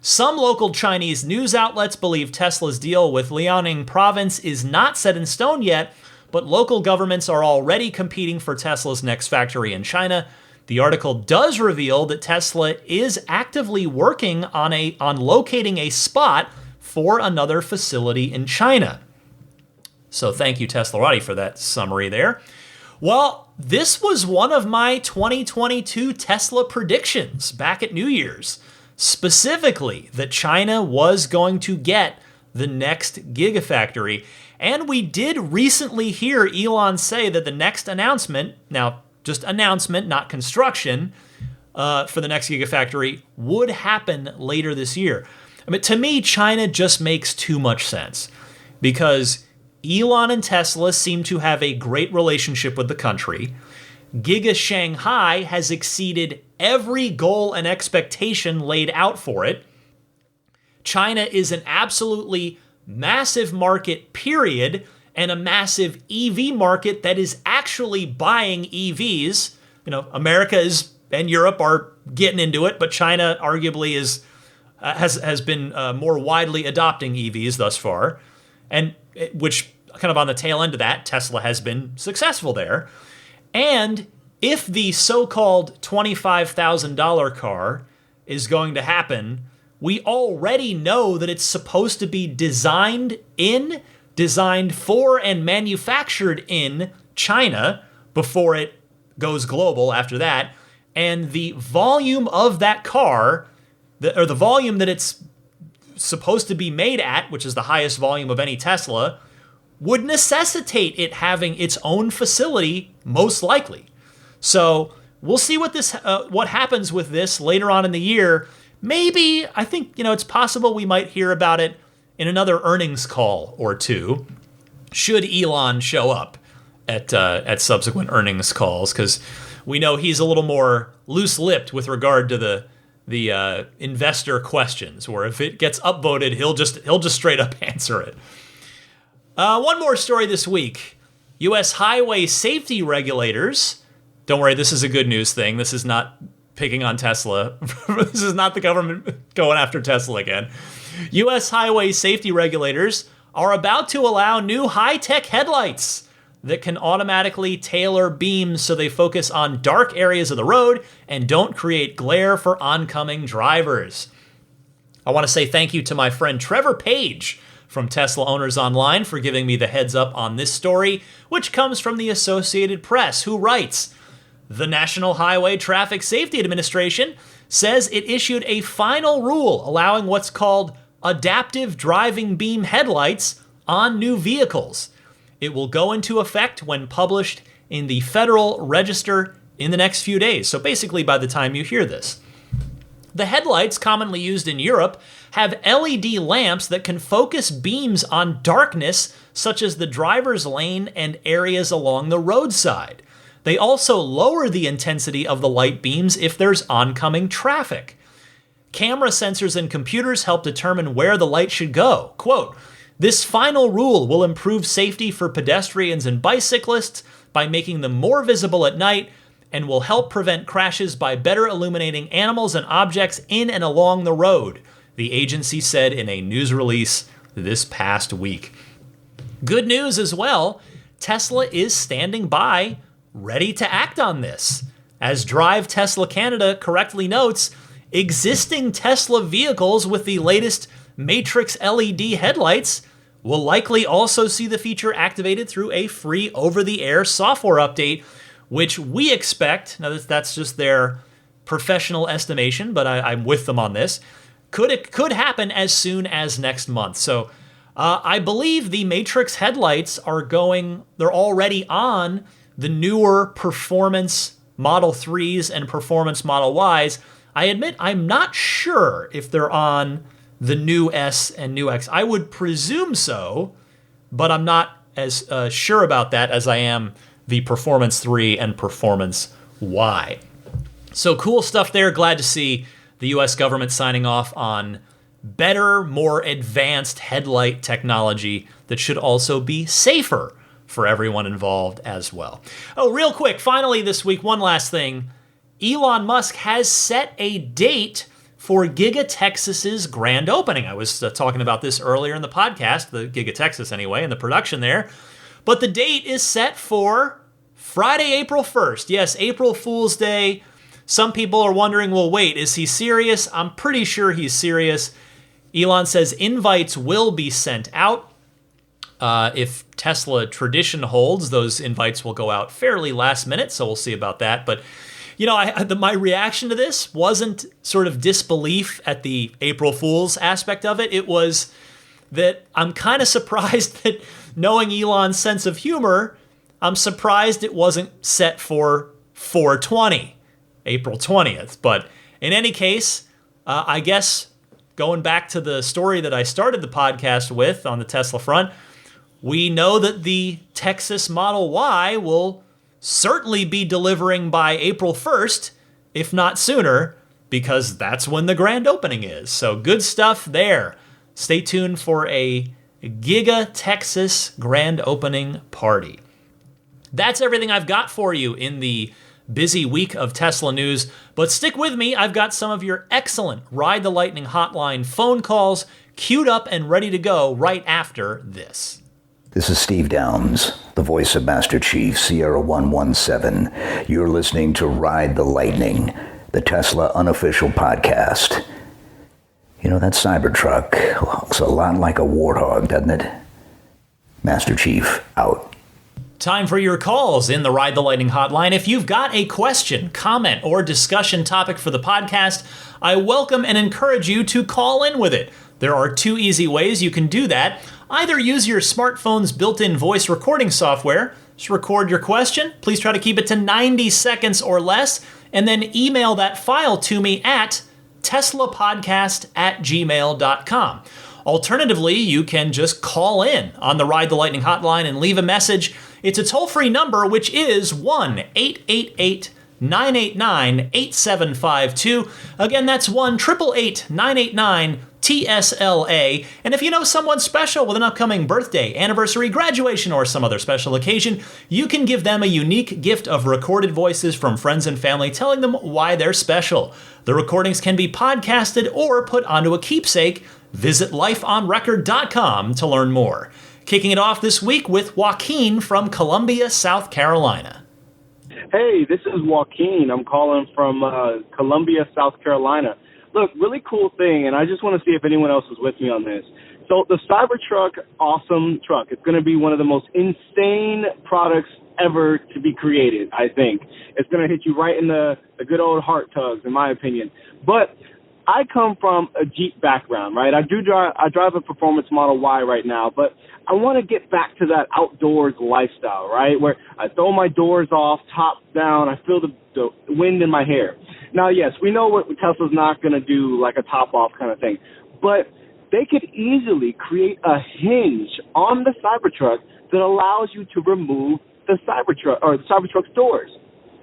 Some local Chinese news outlets believe Tesla's deal with Liaoning Province is not set in stone yet, but local governments are already competing for Tesla's next factory in China. The article does reveal that Tesla is actively working on locating a spot for another facility in China. So thank you, Teslarati, for that summary there. Well, this was one of my 2022 Tesla predictions back at New Year's. Specifically, that China was going to get the next Gigafactory. And we did recently hear Elon say that the next announcement, now just announcement, not construction, for the next Gigafactory would happen later this year. I mean, to me, China just makes too much sense because Elon and Tesla seem to have a great relationship with the country. Giga Shanghai has exceeded every goal and expectation laid out for it. China is an absolutely massive market, period, and a massive EV market that is actually buying EVs. You know, America and Europe are getting into it, but China arguably has been more widely adopting EVs thus far, and which kind of on the tail end of that, Tesla has been successful there. And if the so-called $25,000 car is going to happen, we already know that it's supposed to be designed for, and manufactured in China before it goes global after that. And the volume of that car, or the volume that it's supposed to be made at, which is the highest volume of any Tesla, would necessitate it having its own facility, most likely. So we'll see what happens with this later on in the year. Maybe, I think, it's possible we might hear about it in another earnings call or two, should Elon show up at subsequent earnings calls, because we know he's a little more loose-lipped with regard to the investor questions, where if it gets upvoted, he'll just straight up answer it. One more story this week. U.S. highway safety regulators. Don't worry, this is a good news thing. This is not picking on Tesla. This is not the government going after Tesla again. U.S. highway safety regulators are about to allow new high-tech headlights that can automatically tailor beams so they focus on dark areas of the road and don't create glare for oncoming drivers. I want to say thank you to my friend Trevor Page from Tesla Owners Online for giving me the heads up on this story, which comes from the Associated Press, who writes, the National Highway Traffic Safety Administration says it issued a final rule allowing what's called adaptive driving beam headlights on new vehicles. It will go into effect when published in the Federal Register in the next few days, so basically by the time you hear this. The headlights, commonly used in Europe, have LED lamps that can focus beams on darkness, such as the driver's lane and areas along the roadside. They also lower the intensity of the light beams if there's oncoming traffic. Camera sensors and computers help determine where the light should go. Quote, this final rule will improve safety for pedestrians and bicyclists by making them more visible at night and will help prevent crashes by better illuminating animals and objects in and along the road, the agency said in a news release this past week. Good news as well, Tesla is standing by, ready to act on this. As Drive Tesla Canada correctly notes, existing Tesla vehicles with the latest Matrix LED headlights will likely also see the feature activated through a free over-the-air software update, which we expect, now that's just their professional estimation, but I'm with them on this, could happen as soon as next month. So I believe the Matrix headlights they're already on the newer performance Model 3s and performance Model Ys. I admit I'm not sure if they're on the new S and new X. I would presume so, but I'm not as sure about that as I am the Performance 3 and Performance Y. So cool stuff there. Glad to see the US government signing off on better, more advanced headlight technology that should also be safer for everyone involved as well. Oh, real quick, finally this week, one last thing. Elon Musk has set a date for Giga Texas's grand opening. I was talking about this earlier in the podcast, the Giga Texas anyway, and the production there. But the date is set for Friday, April 1st. Yes, April Fool's Day. Some people are wondering, well, wait, is he serious? I'm pretty sure he's serious. Elon says invites will be sent out. If Tesla tradition holds, those invites will go out fairly last minute, so we'll see about that. But, you know, my reaction to this wasn't sort of disbelief at the April Fool's aspect of it. It was that I'm kind of surprised that, knowing Elon's sense of humor, I'm surprised it wasn't set for 4/20, April 20th. But in any case, I guess going back to the story that I started the podcast with on the Tesla front, we know that the Texas Model Y will certainly be delivering by April 1st, if not sooner, because that's when the grand opening is. So good stuff there. Stay tuned for a Giga Texas grand opening party. That's everything I've got for you in the busy week of Tesla news, but stick with me. I've got some of your excellent Ride the Lightning hotline phone calls queued up and ready to go right after this. This is Steve Downs, the voice of Master Chief, Sierra 117. You're listening to Ride the Lightning, the Tesla unofficial podcast. You know, that Cybertruck looks a lot like a warthog, doesn't it? Master Chief, out. Time for your calls in the Ride the Lightning hotline. If you've got a question, comment, or discussion topic for the podcast, I welcome and encourage you to call in with it. There are two easy ways you can do that. Either use your smartphone's built-in voice recording software, just record your question, please try to keep it to 90 seconds or less, and then email that file to me at teslapodcast@gmail.com. Alternatively, you can just call in on the Ride the Lightning hotline and leave a message. It's a toll-free number, which is 1-888-989-8752. Again, that's 1-888-989-TSLA. And if you know someone special with an upcoming birthday, anniversary, graduation, or some other special occasion, you can give them a unique gift of recorded voices from friends and family telling them why they're special. The recordings can be podcasted or put onto a keepsake. Visit lifeonrecord.com to learn more. Kicking it off this week with Joaquin from Columbia, South Carolina. Hey, this is Joaquin. I'm calling from Columbia, South Carolina. Look, really cool thing, and I just want to see if anyone else is with me on this. So the Cybertruck, awesome truck. It's going to be one of the most insane products ever to be created, I think. It's going to hit you right in the good old heart tugs, in my opinion. But I come from a Jeep background, right? I drive a performance Model Y right now, but I want to get back to that outdoors lifestyle, right? Where I throw my doors off, top down, I feel the wind in my hair. Now, yes, we know what Tesla's not going to do, like a top off kind of thing, but they could easily create a hinge on the Cybertruck that allows you to remove the Cybertruck or the Cybertruck's doors.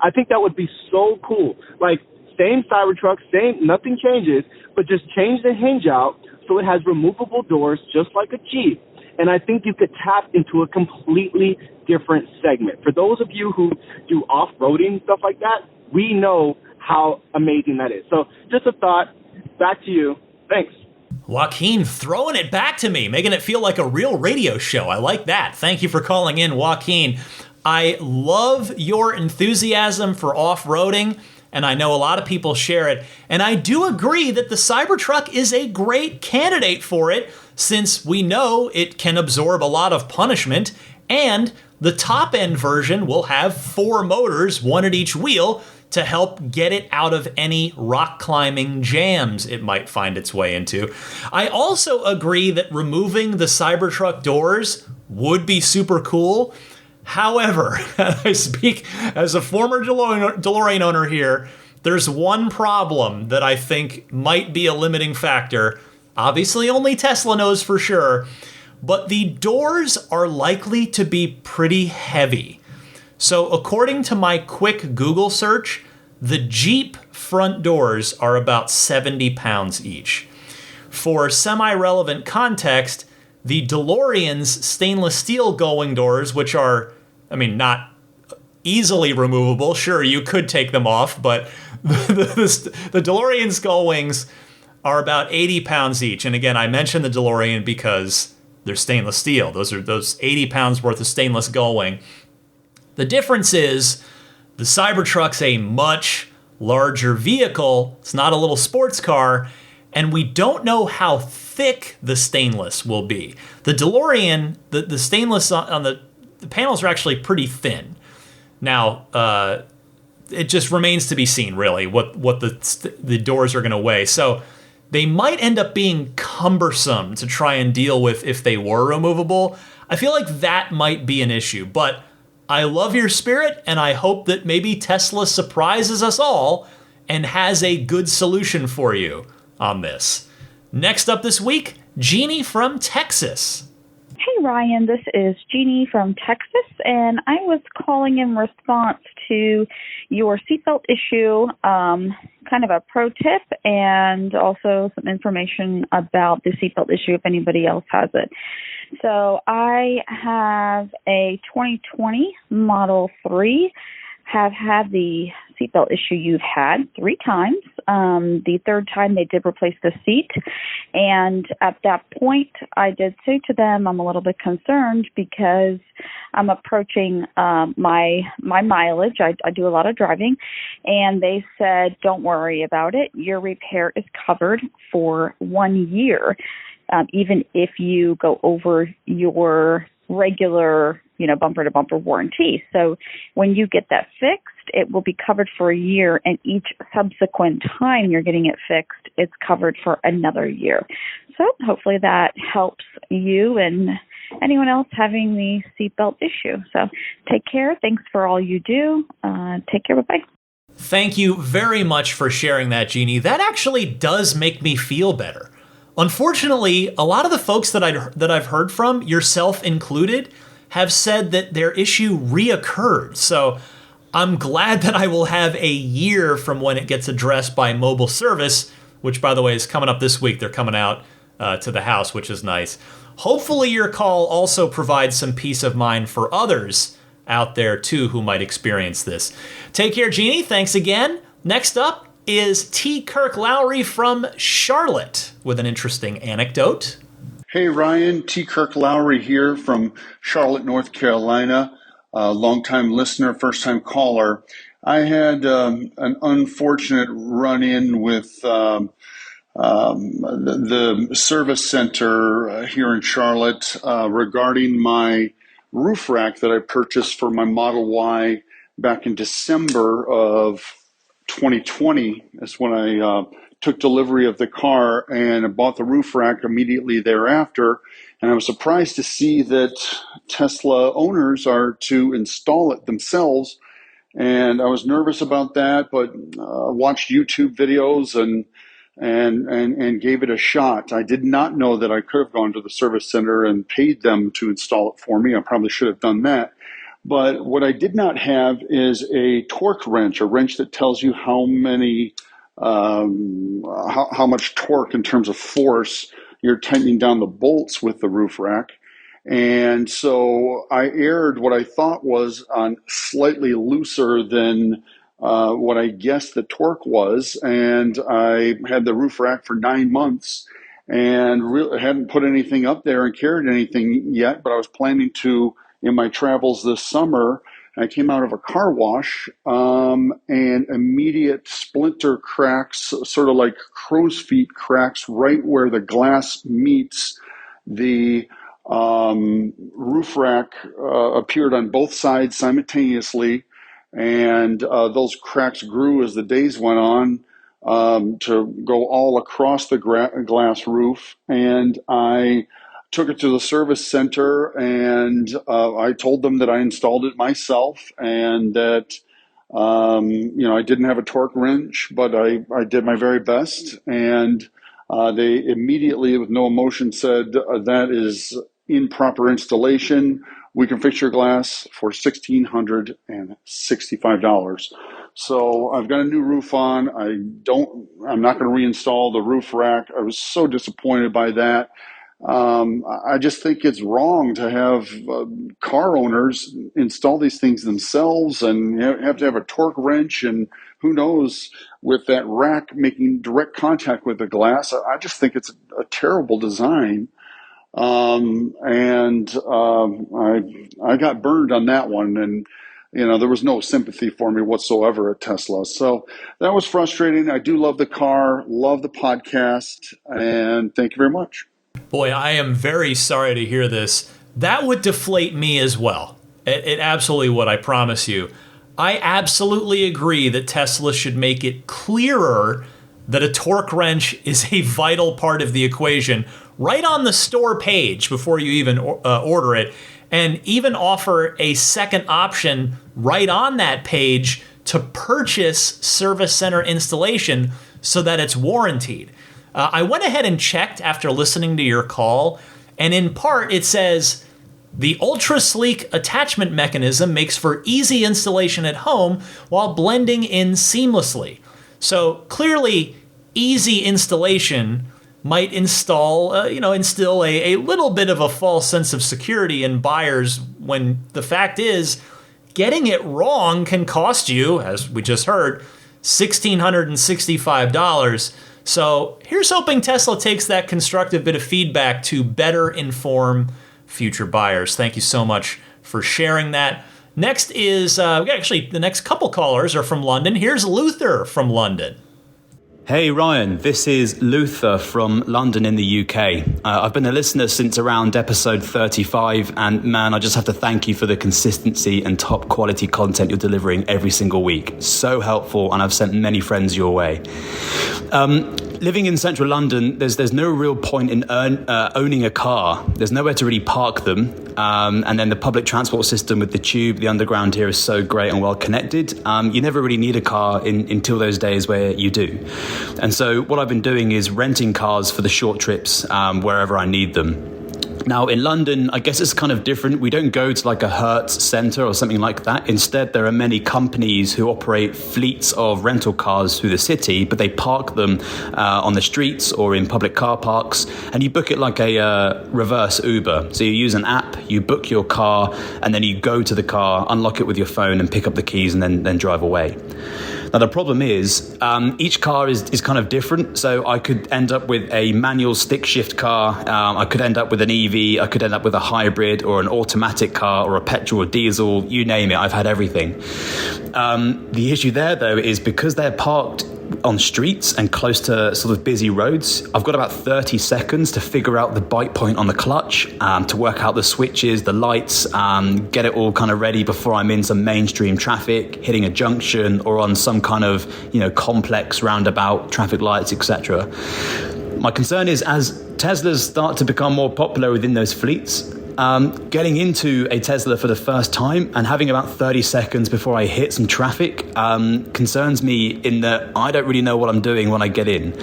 I think that would be so cool. Like, same Cybertruck, nothing changes, but just change the hinge out so it has removable doors just like a Jeep. And I think you could tap into a completely different segment. For those of you who do off-roading, stuff like that, we know how amazing that is. So just a thought. Back to you. Thanks. Joaquin throwing it back to me, making it feel like a real radio show. I like that. Thank you for calling in, Joaquin. I love your enthusiasm for off-roading, and I know a lot of people share it. And I do agree that the Cybertruck is a great candidate for it, since we know it can absorb a lot of punishment, and the top-end version will have 4 motors, 1 at each wheel, to help get it out of any rock climbing jams it might find its way into. I also agree that removing the Cybertruck doors would be super cool. However, I speak as a former DeLorean owner here, there's one problem that I think might be a limiting factor. Obviously, only Tesla knows for sure, but the doors are likely to be pretty heavy. So according to my quick Google search, the Jeep front doors are about 70 pounds each. For semi-relevant context, the DeLorean's stainless steel going doors, which are, not easily removable. Sure, you could take them off, but the DeLorean's gull wings are about 80 pounds each. And again, I mentioned the DeLorean because they're stainless steel. Those 80 pounds worth of stainless gull wing. The difference is the Cybertruck's a much larger vehicle. It's not a little sports car, and we don't know how thick the stainless will be. The DeLorean, the stainless on the panels are actually pretty thin. Now, it just remains to be seen, really, what the doors are going to weigh. So they might end up being cumbersome to try and deal with if they were removable. I feel like that might be an issue, but I love your spirit, and I hope that maybe Tesla surprises us all and has a good solution for you on this. Next up this week, Jeannie from Texas. Hey, Ryan, this is Jeannie from Texas, and I was calling in response to your seatbelt issue, kind of a pro tip, and also some information about the seatbelt issue if anybody else has it. So I have a 2020 Model 3, have had the seatbelt issue you've had 3 times. The third time they did replace the seat. And at that point, I did say to them, I'm a little bit concerned because I'm approaching my mileage. I do a lot of driving. And they said, don't worry about it. Your repair is covered for 1 year. Even if you go over your regular, bumper-to-bumper warranty. So when you get that fixed, it will be covered for a year, and each subsequent time you're getting it fixed, it's covered for another year. So hopefully that helps you and anyone else having the seatbelt issue. So take care. Thanks for all you do. Take care. Bye-bye. Thank you very much for sharing that, Jeannie. That actually does make me feel better. Unfortunately, a lot of the folks that I've heard from, yourself included, have said that their issue reoccurred. So I'm glad that I will have a year from when it gets addressed by mobile service, which, by the way, is coming up this week. They're coming out to the house, which is nice. Hopefully your call also provides some peace of mind for others out there, too, who might experience this. Take care, Jeannie. Thanks again. Next up is T. Kirk Lowry from Charlotte with an interesting anecdote. Hey, Ryan. T. Kirk Lowry here from Charlotte, North Carolina. Longtime listener, first-time caller. I had an unfortunate run-in with the service center here in Charlotte regarding my roof rack that I purchased for my Model Y back in December of 2020. That's when I took delivery of the car and I bought the roof rack immediately thereafter. And I was surprised to see that Tesla owners are to install it themselves. And I was nervous about that, but watched YouTube videos and gave it a shot. I did not know that I could have gone to the service center and paid them to install it for me. I probably should have done that. But what I did not have is a torque wrench, a wrench that tells you how many, how much torque in terms of force you're tightening down the bolts with the roof rack. And so I aired what I thought was on slightly looser than what I guessed the torque was. And I had the roof rack for 9 months and hadn't put anything up there and carried anything yet, but I was planning to in my travels this summer. I came out of a car wash and immediate splinter cracks, sort of like crow's feet cracks, right where the glass meets the roof rack appeared on both sides simultaneously. And those cracks grew as the days went on to go all across the glass roof. And I took it to the service center and I told them that I installed it myself and that, I didn't have a torque wrench, but I did my very best. And they immediately, with no emotion, said, that is improper installation. We can fix your glass for $1,665. So I've got a new roof on. I'm not going to reinstall the roof rack. I was so disappointed by that. I just think it's wrong to have car owners install these things themselves and have to have a torque wrench and who knows with that rack making direct contact with the glass. I just think it's a terrible design. I got burned on that one and there was no sympathy for me whatsoever at Tesla. So that was frustrating. I do love the car, love the podcast, and thank you very much. Boy, I am very sorry to hear this. That would deflate me as well. It absolutely would, I promise you. I absolutely agree that Tesla should make it clearer that a torque wrench is a vital part of the equation right on the store page before you even order it, and even offer a second option right on that page to purchase service center installation so that it's warranted. I went ahead and checked after listening to your call, and in part it says, the ultra-sleek attachment mechanism makes for easy installation at home while blending in seamlessly. So clearly, easy installation might instill a little bit of a false sense of security in buyers when the fact is, getting it wrong can cost you, as we just heard, $1,665. So here's hoping Tesla takes that constructive bit of feedback to better inform future buyers. Thank you so much for sharing that. Next is, the next couple callers are from London. Here's Luther from London. Hey Ryan, this is Luther from London in the UK. I've been a listener since around episode 35, and man, I just have to thank you for the consistency and top quality content you're delivering every single week. So helpful, and I've sent many friends your way. Living in central London, there's no real point in owning a car. There's nowhere to really park them. And then the public transport system with the tube, the underground here is so great and well connected. You never really need a car until those days where you do. And so what I've been doing is renting cars for the short trips wherever I need them. Now, in London, I guess it's kind of different. We don't go to like a Hertz centre or something like that. Instead, there are many companies who operate fleets of rental cars through the city, but they park them on the streets or in public car parks, and you book it like a reverse Uber. So you use an app, you book your car, and then you go to the car, unlock it with your phone, and pick up the keys, and then drive away. Now, the problem is each car is kind of different. So I could end up with a manual stick shift car. I could end up with an EV. I could end up with a hybrid or an automatic car or a petrol or diesel. You name it. I've had everything. The issue there, though, is because they're parked on streets and close to sort of busy roads, I've got about 30 seconds to figure out the bite point on the clutch, to work out the switches, the lights, get it all kind of ready before I'm in some mainstream traffic, hitting a junction or on some kind of, complex roundabout, traffic lights, etc. My concern is as Teslas start to become more popular within those fleets, getting into a Tesla for the first time and having about 30 seconds before I hit some traffic concerns me in that I don't really know what I'm doing when I get in.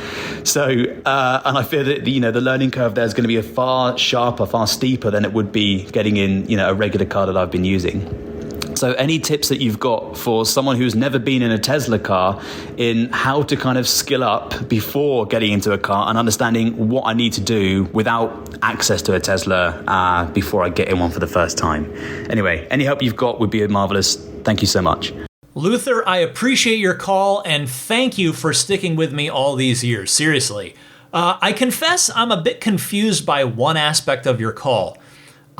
So, and I fear that, the learning curve there is going to be far sharper, far steeper than it would be getting in, a regular car that I've been using. So any tips that you've got for someone who's never been in a Tesla car in how to kind of skill up before getting into a car and understanding what I need to do without access to a Tesla before I get in one for the first time. Anyway, any help you've got would be marvelous. Thank you so much. Luther, I appreciate your call and thank you for sticking with me all these years. Seriously. I confess I'm a bit confused by one aspect of your call.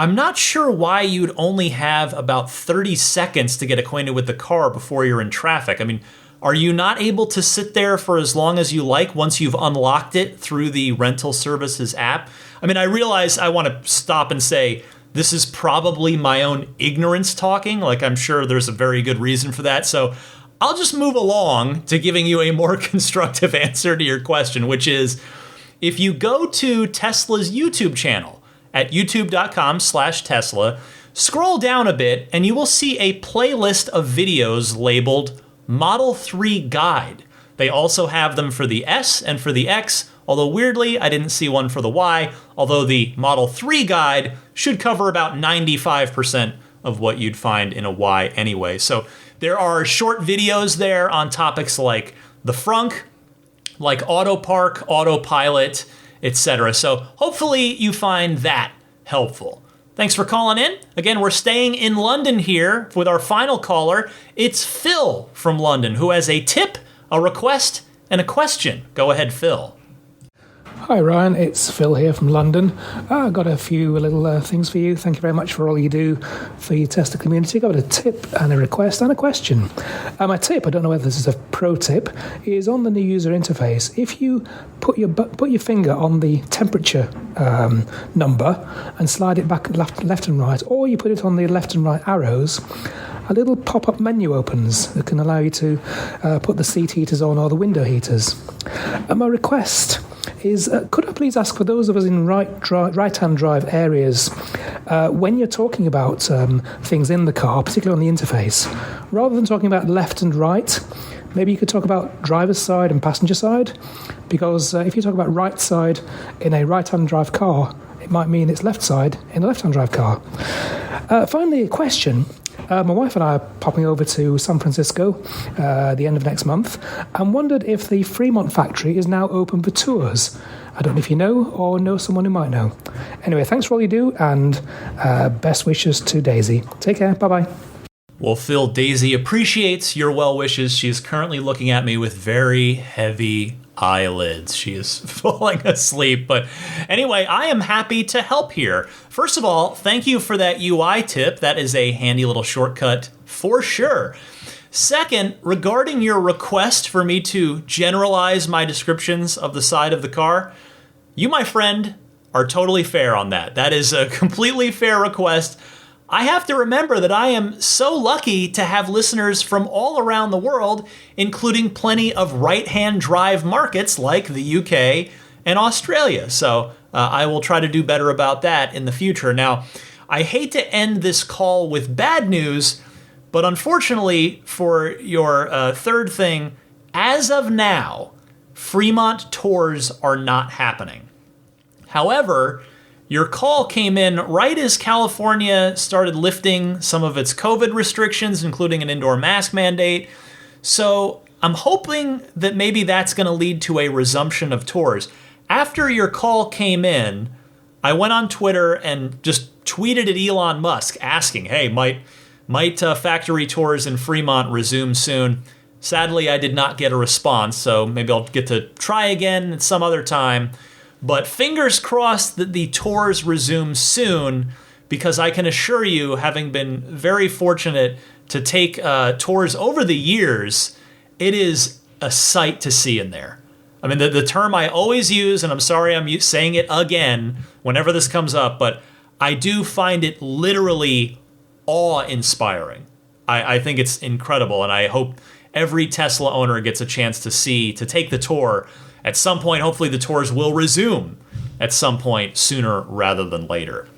I'm not sure why you'd only have about 30 seconds to get acquainted with the car before you're in traffic. I mean, are you not able to sit there for as long as you like once you've unlocked it through the rental services app? I mean, I realize I want to stop and say this is probably my own ignorance talking. Like, I'm sure there's a very good reason for that. So I'll just move along to giving you a more constructive answer to your question, which is if you go to Tesla's YouTube channel, at youtube.com/Tesla, scroll down a bit and you will see a playlist of videos labeled Model 3 Guide. They also have them for the S and for the X, although weirdly, I didn't see one for the Y, although the Model 3 Guide should cover about 95% of what you'd find in a Y anyway. So there are short videos there on topics like the frunk, like auto park, autopilot, etc. So hopefully you find that helpful. Thanks for calling in. Again, we're staying in London here with our final caller. It's Phil from London who has a tip, a request, and a question. Go ahead, Phil. Hi Ryan, it's Phil here from London. I've got a few little things for you. Thank you very much for all you do for your Tesla community. I've got a tip and a request and a question. My tip, I don't know whether this is a pro tip, is on the new user interface. If you put your finger on the temperature number and slide it back left and right, or you put it on the left and right arrows, a little pop-up menu opens that can allow you to put the seat heaters on or the window heaters. My request is, could I please ask for those of us in right-hand drive areas, when you're talking about things in the car, particularly on the interface, rather than talking about left and right, maybe you could talk about driver's side and passenger side, because if you talk about right side in a right-hand drive car, it might mean it's left side in a left-hand drive car. Finally, a question. My wife and I are popping over to San Francisco the end of next month and wondered if the Fremont factory is now open for tours. I don't know if you know or know someone who might know. Anyway, thanks for all you do and best wishes to Daisy. Take care. Bye-bye. Well, Phil, Daisy appreciates your well wishes. She is currently looking at me with very heavy eyelids. She is falling asleep. But anyway, I am happy to help here. First of all, thank you for that UI tip. That is a handy little shortcut for sure. Second, regarding your request for me to generalize my descriptions of the side of the car, you, my friend, are totally fair on that. That is a completely fair request. I have to remember that I am so lucky to have listeners from all around the world, including plenty of right-hand drive markets like the UK and Australia. So I will try to do better about that in the future. Now, I hate to end this call with bad news, but unfortunately for your third thing, as of now, Fremont tours are not happening. However, your call came in right as California started lifting some of its COVID restrictions, including an indoor mask mandate. So I'm hoping that maybe that's going to lead to a resumption of tours. After your call came in, I went on Twitter and just tweeted at Elon Musk asking, hey, might factory tours in Fremont resume soon? Sadly, I did not get a response, so maybe I'll get to try again at some other time. But fingers crossed that the tours resume soon, because I can assure you, having been very fortunate to take tours over the years, it is a sight to see in there. I mean, the term I always use, and I'm sorry I'm saying it again whenever this comes up, but I do find it literally awe-inspiring. I think it's incredible, and I hope every Tesla owner gets a chance to take the tour. At some point, hopefully the tours will resume at some point sooner rather than later.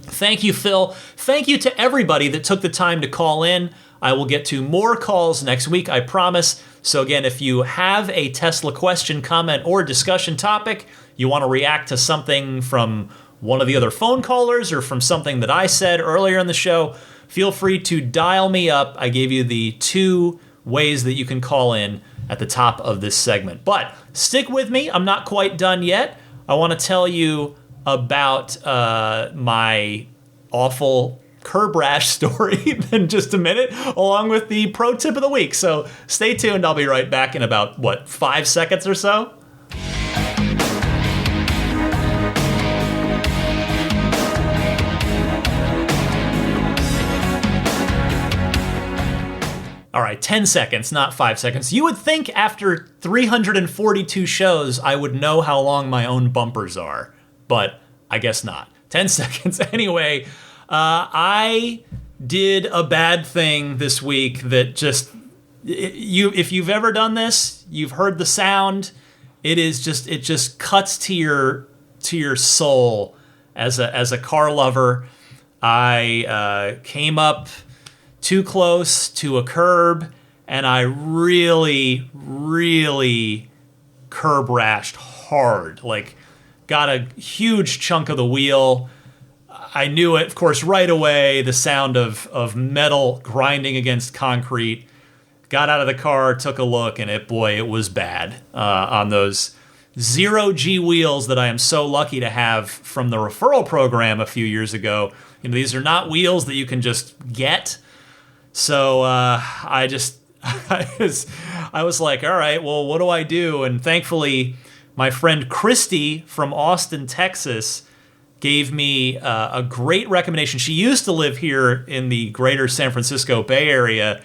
Thank you, Phil. Thank you to everybody that took the time to call in. I will get to more calls next week, I promise. So again, if you have a Tesla question, comment, or discussion topic, you want to react to something from one of the other phone callers or from something that I said earlier in the show, feel free to dial me up. I gave you the 2 ways that you can call in at the top of this segment. But stick with me. I'm not quite done yet. I want to tell you about my awful curb rash story in just a minute, along with the pro tip of the week. So stay tuned. I'll be right back in about, 5 seconds or so? All right, 10 seconds, not 5 seconds. You would think after 342 shows, I would know how long my own bumpers are, but I guess not. 10 seconds. Anyway, I did a bad thing this week that just, if you've ever done this, you've heard the sound. It just cuts to your soul as a car lover. I came up too close to a curb, and I really, really curb rashed hard. Like, got a huge chunk of the wheel. I knew it, of course, right away, the sound of metal grinding against concrete. Got out of the car, took a look, and it was bad on those 0G wheels that I am so lucky to have from the referral program a few years ago. You know, these are not wheels that you can just get. So I was like, all right, well, what do I do? And thankfully, my friend Christy from Austin, Texas, gave me a great recommendation. She used to live here in the greater San Francisco Bay Area.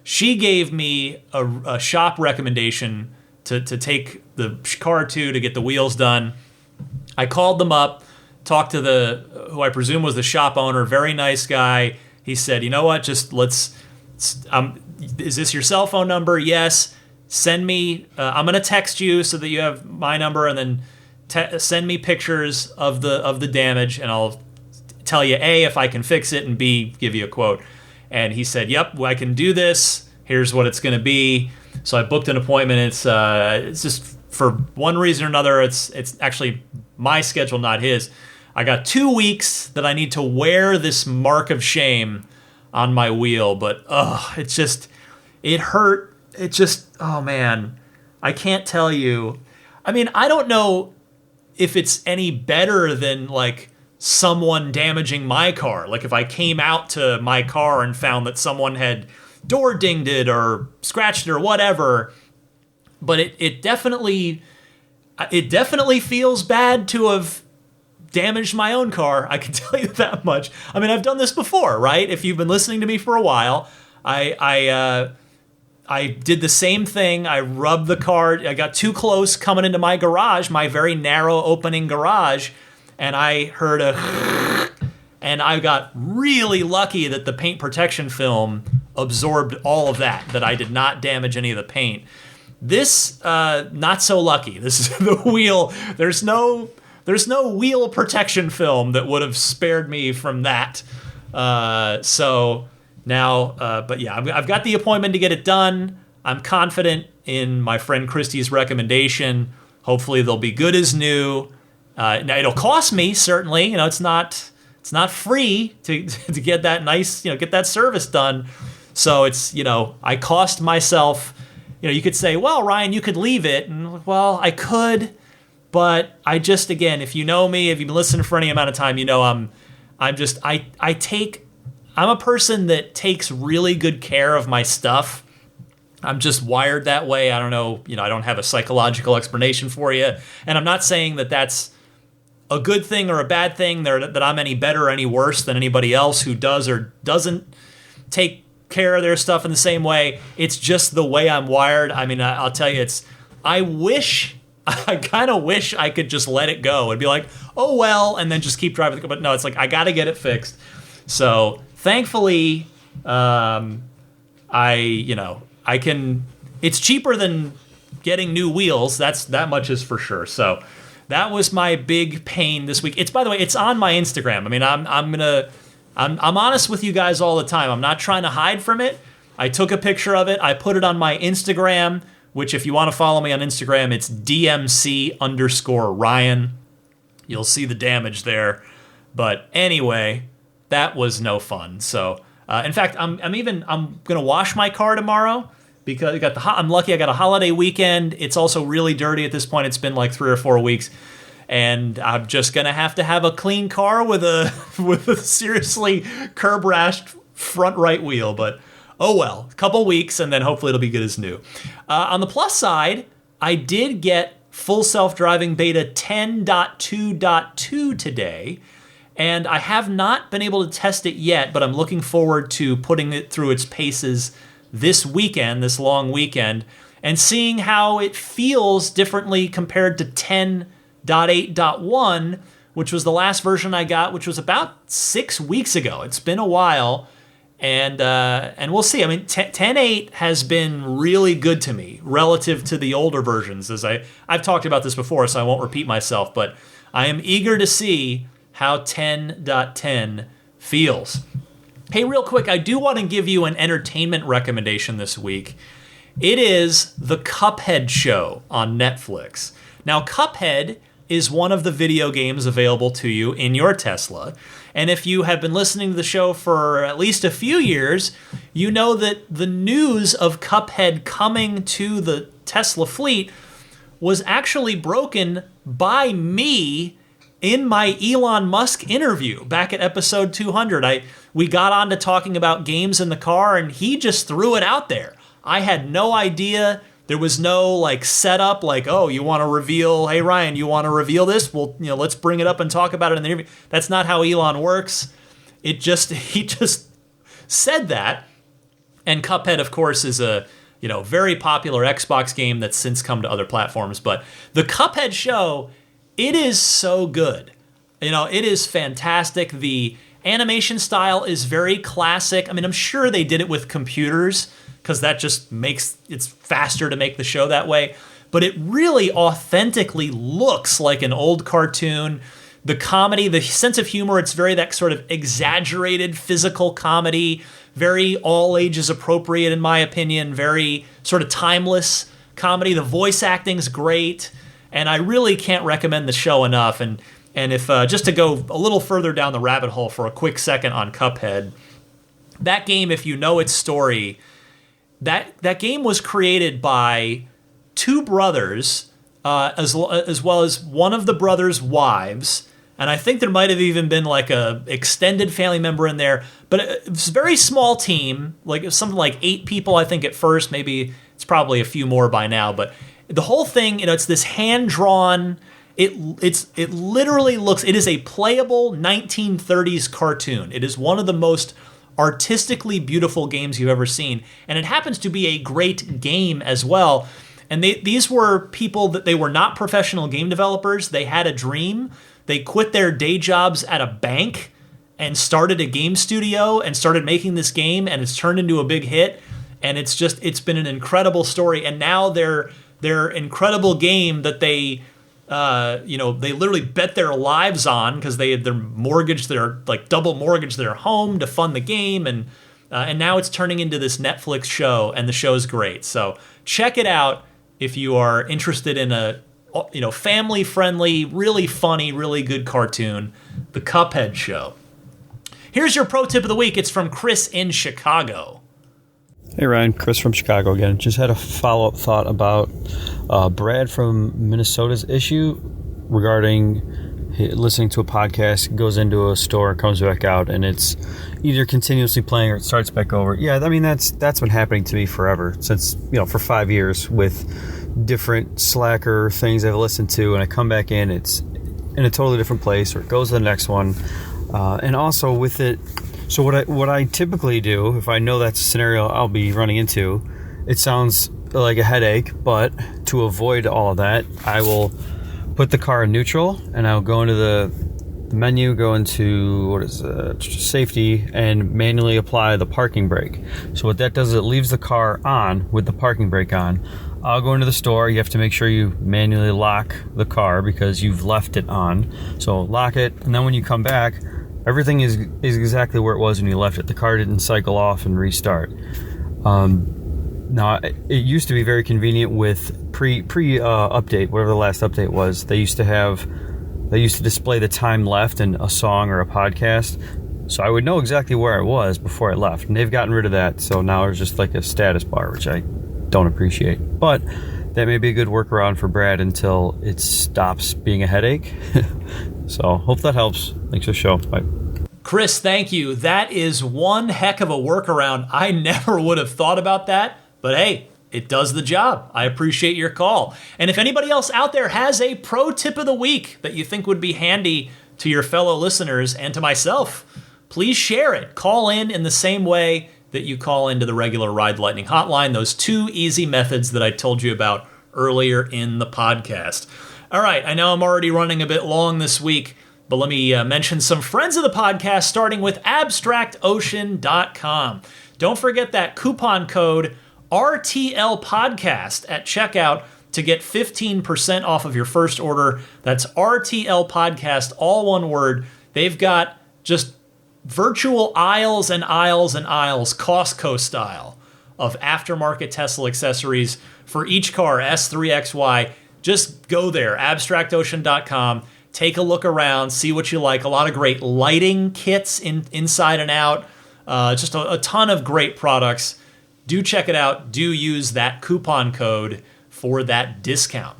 She gave me a shop recommendation to take the car to get the wheels done. I called them up, talked to who I presume was the shop owner, very nice guy. He said, you know what, just is this your cell phone number? Yes. Send me, I'm going to text you so that you have my number, and then send me pictures of the damage, and I'll tell you, A, if I can fix it, and B, give you a quote. And he said, yep, I can do this. Here's what it's going to be. So I booked an appointment. It's just for one reason or another, it's actually my schedule, not his. I got 2 weeks that I need to wear this mark of shame on my wheel, but it hurt. It just, oh man, I can't tell you. I mean, I don't know if it's any better than like someone damaging my car. Like if I came out to my car and found that someone had door dinged it or scratched it or whatever, but it definitely feels bad to have damaged my own car. I can tell you that much. I mean, I've done this before, right? If you've been listening to me for a while, I did the same thing. I rubbed the car. I got too close coming into my garage, my very narrow opening garage, and I heard and I got really lucky that the paint protection film absorbed all of that I did not damage any of the paint. This, not so lucky. This is the wheel. There's no wheel protection film that would have spared me from that. So now, but yeah, I've got the appointment to get it done. I'm confident in my friend Christy's recommendation. Hopefully they'll be good as new. Now it'll cost me, certainly. You know, it's not free to get that nice, get that service done. So it's, I cost myself, you could say, well, Ryan, you could leave it. And well, I could. But I just, again, if you know me, if you've been listening for any amount of time, I'm a person that takes really good care of my stuff. I'm just wired that way. I don't know, I don't have a psychological explanation for you. And I'm not saying that that's a good thing or a bad thing, that I'm any better or any worse than anybody else who does or doesn't take care of their stuff in the same way. It's just the way I'm wired. I mean, I'll tell you, I kind of wish I could just let it go and be like, oh, well, and then just keep driving. But no, it's like, I got to get it fixed. So thankfully, I can, it's cheaper than getting new wheels. That much is for sure. So that was my big pain this week. By the way, it's on my Instagram. I mean, I'm honest with you guys all the time. I'm not trying to hide from it. I took a picture of it. I put it on my Instagram, which if you want to follow me on Instagram, it's DMC_Ryan. You'll see the damage there. But anyway, that was no fun. So In fact, I'm gonna wash my car tomorrow because I'm lucky I got a holiday weekend. It's also really dirty at this point. It's been like 3 or 4 weeks, and I'm just gonna have to have a clean car with a seriously curb rashed front right wheel. But oh well, a couple weeks and then hopefully it'll be good as new. On the plus side, I did get full self-driving beta 10.2.2 today, and I have not been able to test it yet, but I'm looking forward to putting it through its paces this weekend, this long weekend, and seeing how it feels differently compared to 10.8.1, which was the last version I got, which was about 6 weeks ago. It's been a while, and we'll see. I mean, 10.8 has been really good to me relative to the older versions, as I've talked about this before, so I won't repeat myself, but I am eager to see how 10.10 feels. Hey, real quick, I do want to give you an entertainment recommendation this week. It is the Cuphead show on Netflix. Now, Cuphead is one of the video games available to you in your Tesla. And if you have been listening to the show for at least a few years, you know that the news of Cuphead coming to the Tesla fleet was actually broken by me in my Elon Musk interview back at episode 200. We got on to talking about games in the car, and he just threw it out there. I had no idea. There was no like setup, like, oh, you want to reveal, hey Ryan, you want to reveal this? Well, let's bring it up and talk about it in the interview. That's not how Elon works. He just said that. And Cuphead, of course, is a very popular Xbox game that's since come to other platforms. But the Cuphead show, it is so good. It is fantastic. The animation style is very classic. I mean, I'm sure they did it with computers because that just makes it's faster to make the show that way. But it really authentically looks like an old cartoon. The comedy, the sense of humor, it's very that sort of exaggerated physical comedy, very all ages appropriate in my opinion, very sort of timeless comedy. The voice acting's great, and I really can't recommend the show enough. And if just to go a little further down the rabbit hole for a quick second on Cuphead, that game, if you know its story, that game was created by two brothers, as well as one of the brothers' wives, and I think there might have even been like a extended family member in there, but it's a very small team, like it was something like 8 people, I think, at first. Maybe it's probably a few more by now, but the whole thing, it's this hand-drawn, it literally looks, it is a playable 1930s cartoon. It is one of the most artistically beautiful games you've ever seen, and it happens to be a great game as well. And these were people that they were not professional game developers. They had a dream. They quit their day jobs at a bank and started a game studio and started making this game, and it's turned into a big hit. And it's been an incredible story. And now their incredible game that they literally bet their lives on, because they had double mortgage their home to fund the game, and now it's turning into this Netflix show, and the show's great. So check it out if you are interested in a family-friendly, really funny, really good cartoon, The Cuphead Show. Here's your pro tip of the week. It's from Chris in Chicago. Hey Ryan, Chris from Chicago again. Just had a follow-up thought about Brad from Minnesota's issue regarding listening to a podcast, goes into a store, comes back out, and it's either continuously playing or it starts back over. Yeah, I mean, that's been happening to me forever, since, for 5 years, with different slacker things I've listened to, and I come back in, it's in a totally different place, or it goes to the next one. And also with it, so what I typically do, if I know that's a scenario I'll be running into, it sounds like a headache, but to avoid all of that, I will put the car in neutral, and I'll go into the menu, go into safety, and manually apply the parking brake. So what that does is it leaves the car on with the parking brake on. I'll go into the store. You have to make sure you manually lock the car because you've left it on. So lock it, and then when you come back, everything is exactly where it was when you left it. The car didn't cycle off and restart. Now, it used to be very convenient with pre-update, whatever the last update was. They used to display the time left in a song or a podcast. So I would know exactly where I was before I left. And they've gotten rid of that, so now it's just like a status bar, which I don't appreciate. But that may be a good workaround for Brad until it stops being a headache. So hope that helps. Thanks for the show. Bye. Chris, thank you. That is one heck of a workaround. I never would have thought about that, but hey, it does the job. I appreciate your call. And if anybody else out there has a pro tip of the week that you think would be handy to your fellow listeners and to myself, please share it. Call in the same way that you call into the regular Ride the Lightning hotline, those 2 easy methods that I told you about earlier in the podcast. All right, I know I'm already running a bit long this week, but let me mention some friends of the podcast, starting with abstractocean.com. Don't forget that coupon code RTL Podcast at checkout to get 15% off of your first order. That's RTL Podcast, all one word. They've got just virtual aisles and aisles and aisles, Costco style, of aftermarket Tesla accessories for each car, S3XY. Just go there, abstractocean.com. Take a look around, see what you like. A lot of great lighting kits inside and out. Just a ton of great products. Do check it out. Do use that coupon code for that discount.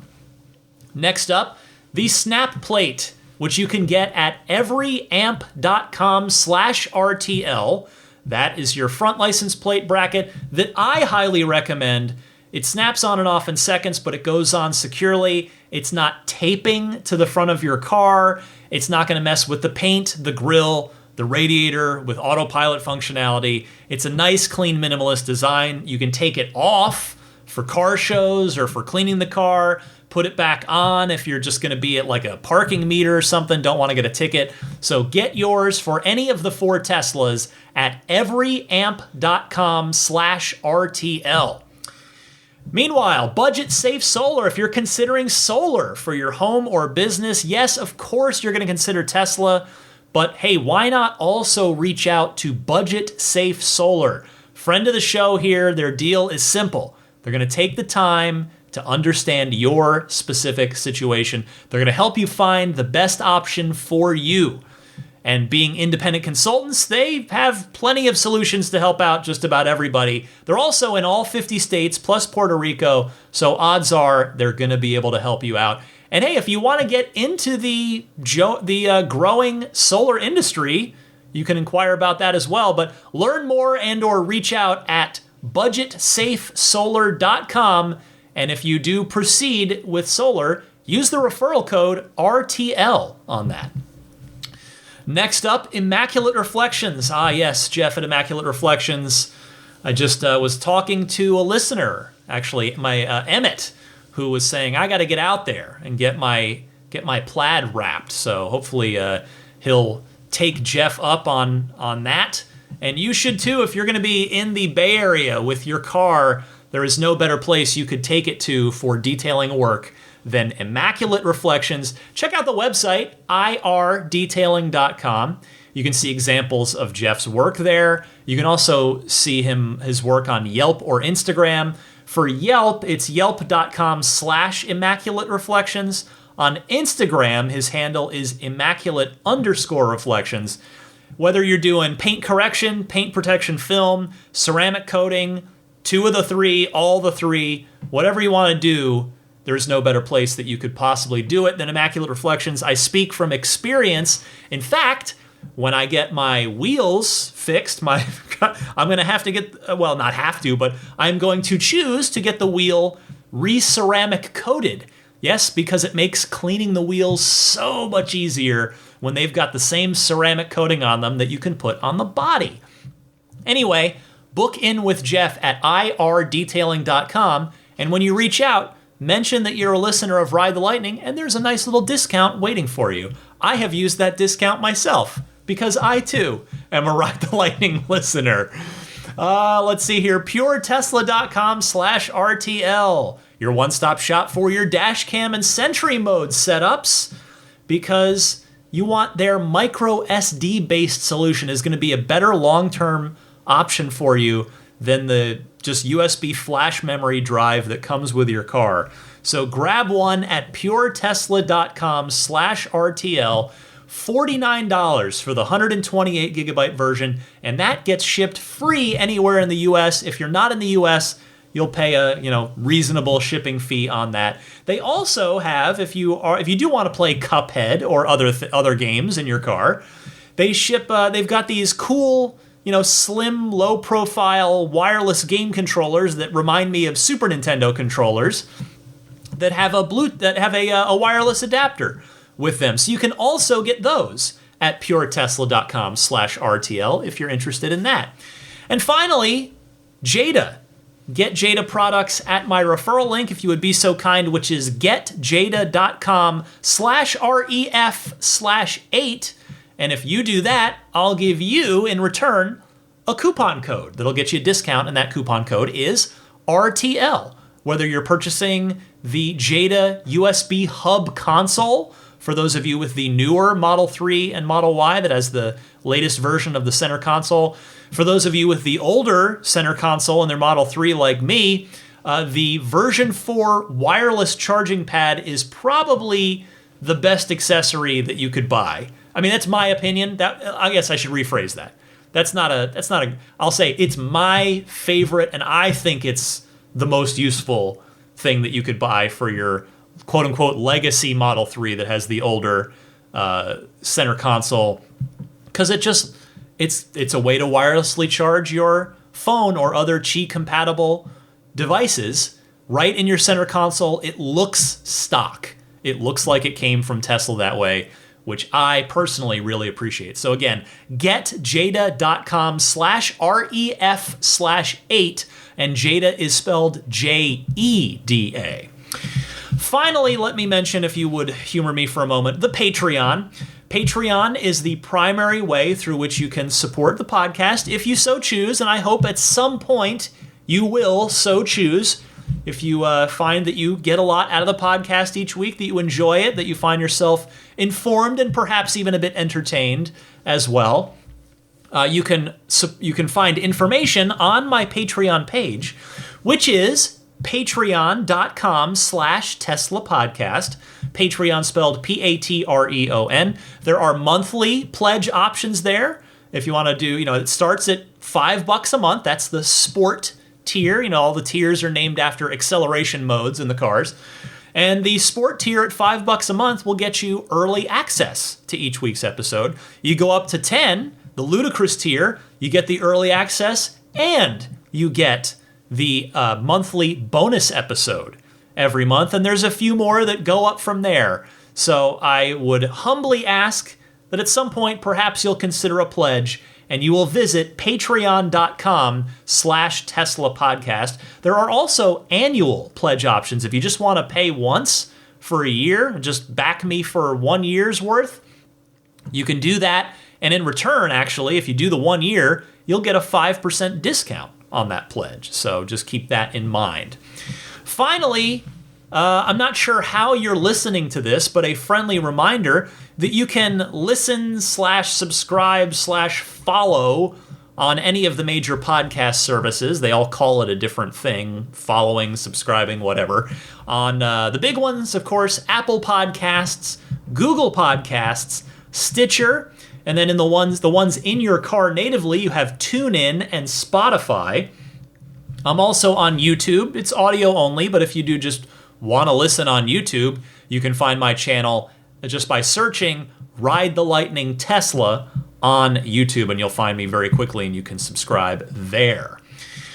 Next up, the Snap Plate, which you can get at everyamp.com/RTL. That is your front license plate bracket that I highly recommend. It snaps on and off in seconds, but it goes on securely. It's not taping to the front of your car. It's not going to mess with the paint, the grille, the radiator with autopilot functionality. It's a nice, clean, minimalist design. You can take it off for car shows or for cleaning the car, put it back on if you're just going to be at like a parking meter or something, don't want to get a ticket. So get yours for any of the 4 Teslas at everyamp.com/RTL. Meanwhile, Budget Safe Solar, if you're considering solar for your home or business, yes, of course you're going to consider Tesla, but hey, why not also reach out to Budget Safe Solar? Friend of the show here, their deal is simple. They're going to take the time to understand your specific situation. They're going to help you find the best option for you. And being independent consultants, they have plenty of solutions to help out just about everybody. They're also in all 50 states plus Puerto Rico, so odds are they're going to be able to help you out. And hey, if you want to get into the growing solar industry, you can inquire about that as well. But learn more and or reach out at budgetsafesolar.com. And if you do proceed with solar, use the referral code RTL on that. Next up, Immaculate Reflections. Ah, yes, Jeff at Immaculate Reflections. I just was talking to a listener, actually, my Emmett, who was saying, I got to get out there and get my plaid wrapped. So hopefully he'll take Jeff up on that. And you should too, if you're going to be in the Bay Area with your car. There is no better place you could take it to for detailing work than Immaculate Reflections. Check out the website, irdetailing.com. You can see examples of Jeff's work there. You can also see his work on Yelp or Instagram. For Yelp, it's yelp.com/Immaculate Reflections. On Instagram, his handle is Immaculate_Reflections. Whether you're doing paint correction, paint protection film, ceramic coating, 2 of the 3, all the 3, whatever you want to do, there's no better place that you could possibly do it than Immaculate Reflections. I speak from experience. In fact, when I get my wheels fixed, I'm going to have to get, well, not have to, but I'm going to choose to get the wheel re-ceramic coated. Yes, because it makes cleaning the wheels so much easier when they've got the same ceramic coating on them that you can put on the body. Anyway, book in with Jeff at irdetailing.com, and when you reach out, mention that you're a listener of Ride the Lightning, and there's a nice little discount waiting for you. I have used that discount myself, because I, too, am a Ride the Lightning listener. Let's see here, puretesla.com/RTL, your one-stop shop for your dash cam and Sentry mode setups, because you want their micro SD-based solution is going to be a better long-term option for you than the just USB flash memory drive that comes with your car. So grab one at puretesla.com/RTL $49 for the 128 gigabyte version, and that gets shipped free anywhere in the US. If you're not in the US, you'll pay a reasonable shipping fee on that. They also have, if you do want to play Cuphead or other games in your car, they ship. They've got these cool, slim, low-profile wireless game controllers that remind me of Super Nintendo controllers that have a wireless adapter with them. So you can also get those at puretesla.com/RTL if you're interested in that. And finally, Jada. Get Jada products at my referral link if you would be so kind, which is getjada.com/REF/8. And if you do that, I'll give you in return a coupon code that'll get you a discount, and that coupon code is RTL. Whether you're purchasing the Jada USB hub console, for those of you with the newer Model 3 and Model Y that has the latest version of the center console, for those of you with the older center console and their Model 3 like me, the version 4 wireless charging pad is probably the best accessory that you could buy. I mean, that's my opinion. I guess I should rephrase that. I'll say it's my favorite, and I think it's the most useful thing that you could buy for your quote-unquote legacy Model 3 that has the older center console, because it's a way to wirelessly charge your phone or other Qi-compatible devices right in your center console. It looks stock. It looks like it came from Tesla that way, which I personally really appreciate. So again, getjada.com/REF/8, and Jada is spelled JEDA. Finally, let me mention, if you would humor me for a moment, the Patreon. Patreon is the primary way through which you can support the podcast if you so choose, and I hope at some point you will so choose. If you find that you get a lot out of the podcast each week, that you enjoy it, that you find yourself informed and perhaps even a bit entertained as well, you can find information on my Patreon page, which is patreon.com/Tesla podcast. Patreon spelled Patreon. There are monthly pledge options there. If you want to do, it starts at $5 a month. That's the sport tier. All the tiers are named after acceleration modes in the cars. And the sport tier at $5 a month will get you early access to each week's episode. You go up to 10, the ludicrous tier, you get the early access, and you get the monthly bonus episode every month, and there's a few more that go up from there. So I would humbly ask that at some point perhaps you'll consider a pledge, and you will visit patreon.com/Tesla podcast. There are also annual pledge options. If you just want to pay once for a year, just back me for 1 year's worth, you can do that. And in return, actually, if you do the 1 year, you'll get a 5% discount on that pledge. So just keep that in mind. Finally, I'm not sure how you're listening to this, but a friendly reminder that you can listen/subscribe/follow on any of the major podcast services. They all call it a different thing: following, subscribing, whatever. On the big ones, of course, Apple Podcasts, Google Podcasts, Stitcher, and then in the ones in your car natively, you have TuneIn and Spotify. I'm also on YouTube. It's audio only, but if you do just want to listen on YouTube, you can find my channel just by searching Ride the Lightning Tesla on YouTube, and you'll find me very quickly, and you can subscribe there.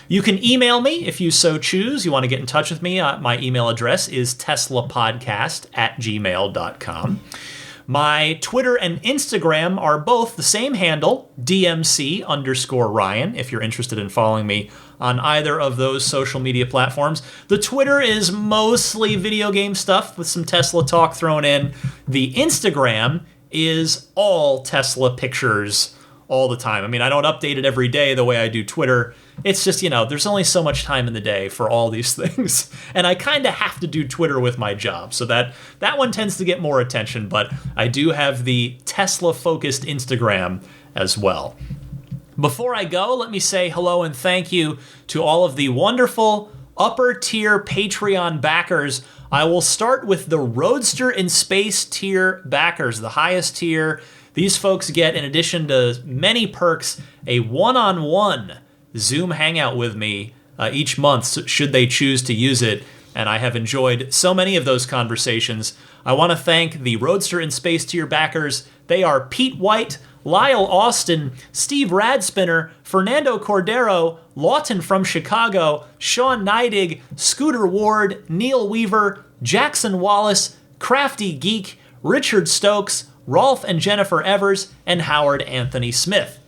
You can email me if you so choose. You want to get in touch with me, my email address is teslapodcast@gmail.com. My Twitter and Instagram are both the same handle, DMC_Ryan, if you're interested in following me on either of those social media platforms. The Twitter is mostly video game stuff with some Tesla talk thrown in. The Instagram is all Tesla pictures all the time. I mean, I don't update it every day the way I do Twitter. It's just, there's only so much time in the day for all these things. And I kind of have to do Twitter with my job. So that one tends to get more attention. But I do have the Tesla-focused Instagram as well. Before I go, let me say hello and thank you to all of the wonderful, upper tier Patreon backers. I will start with the Roadster in Space tier backers, the highest tier. These folks get, in addition to many perks, a one-on-one Zoom hangout with me each month, should they choose to use it. And I have enjoyed so many of those conversations. I want to thank the Roadster in Space tier backers. They are Pete White, Lyle Austin, Steve Radspinner, Fernando Cordero, Lawton from Chicago, Sean Neidig, Scooter Ward, Neil Weaver, Jackson Wallace, Crafty Geek, Richard Stokes, Rolf and Jennifer Evers, and Howard Anthony Smith.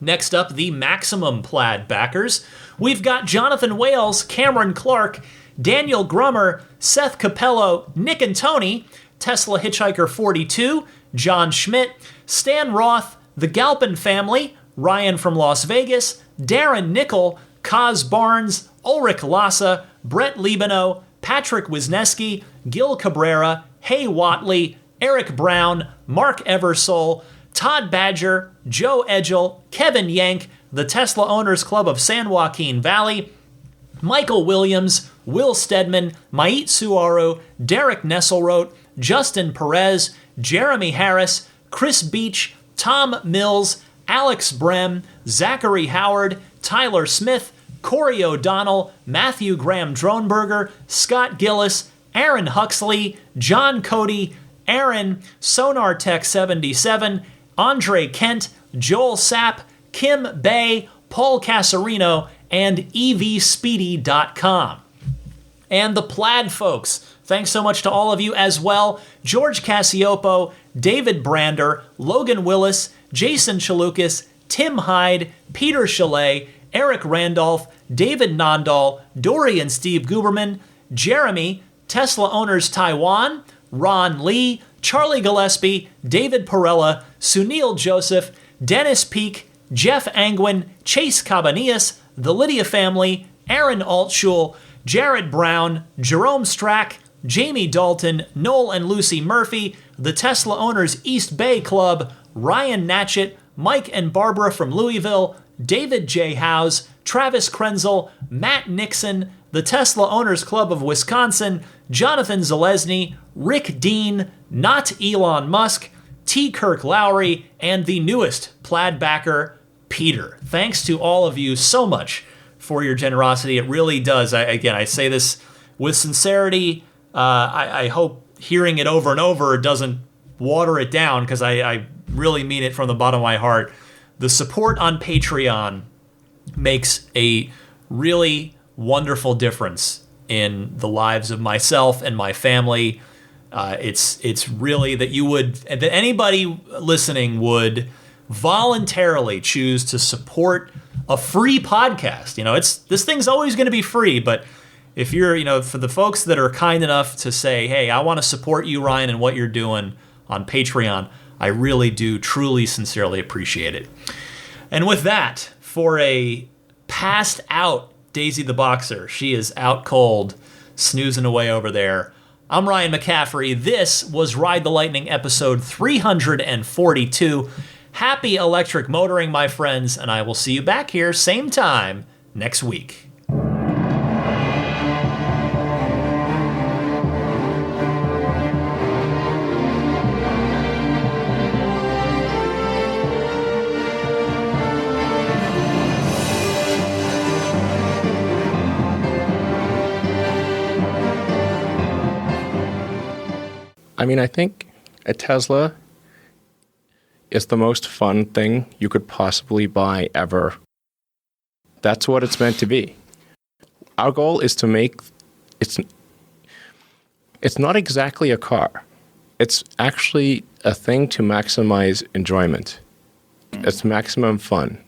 Next up, the Maximum Plaid backers. We've got Jonathan Wales, Cameron Clark, Daniel Grummer, Seth Capello, Nick and Tony, Tesla Hitchhiker 42, John Schmidt, Stan Roth, the Galpin family, Ryan from Las Vegas, Darren Nickel, Kaz Barnes, Ulrich Lassa, Brett Libano, Patrick Wisniewski, Gil Cabrera, Hay Watley, Eric Brown, Mark Eversole, Todd Badger, Joe Edgel, Kevin Yank, the Tesla Owners Club of San Joaquin Valley, Michael Williams, Will Stedman, Mait Suaru, Derek Nesselrote, Justin Perez, Jeremy Harris, Chris Beach, Tom Mills, Alex Brem, Zachary Howard, Tyler Smith, Corey O'Donnell, Matthew Graham Dronberger, Scott Gillis, Aaron Huxley, John Cody, Aaron, Sonar Tech 77, Andre Kent, Joel Sapp, Kim Bay, Paul Casarino, and evspeedy.com. And the Plaid folks, thanks so much to all of you as well. George Cassiopo, David Brander, Logan Willis, Jason Chalukas, Tim Hyde, Peter Chalet, Eric Randolph, David Nondahl, Dory and Steve Guberman, Jeremy, Tesla Owners Taiwan, Ron Lee, Charlie Gillespie, David Perella, Sunil Joseph, Dennis Peak, Jeff Angwin, Chase Cabanillas, the Lydia family, Aaron Altschul, Jared Brown, Jerome Strack, Jamie Dalton, Noel and Lucy Murphy, the Tesla Owners East Bay Club, Ryan Natchett, Mike and Barbara from Louisville, David J. Howes, Travis Krenzel, Matt Nixon, the Tesla Owners Club of Wisconsin, Jonathan Zalesny, Rick Dean, not Elon Musk, T. Kirk Lowry, and the newest Plaid backer, Peter. Thanks to all of you so much for your generosity. It really does. I say this with sincerity. I hope hearing it over and over doesn't water it down, because I really mean it from the bottom of my heart. The support on Patreon makes a really wonderful difference in the lives of myself and my family. It's really that anybody listening would voluntarily choose to support a free podcast. This thing's always going to be free, but if you're, for the folks that are kind enough to say, hey, I want to support you, Ryan, and what you're doing on Patreon, I really do truly, sincerely appreciate it. And with that, for a passed out Daisy the Boxer, she is out cold, snoozing away over there. I'm Ryan McCaffrey. This was Ride the Lightning episode 342. Happy electric motoring, my friends, and I will see you back here same time next week. I think a Tesla is the most fun thing you could possibly buy ever. That's what it's meant to be. Our goal is to make it's not exactly a car. It's actually a thing to maximize enjoyment. It's maximum fun.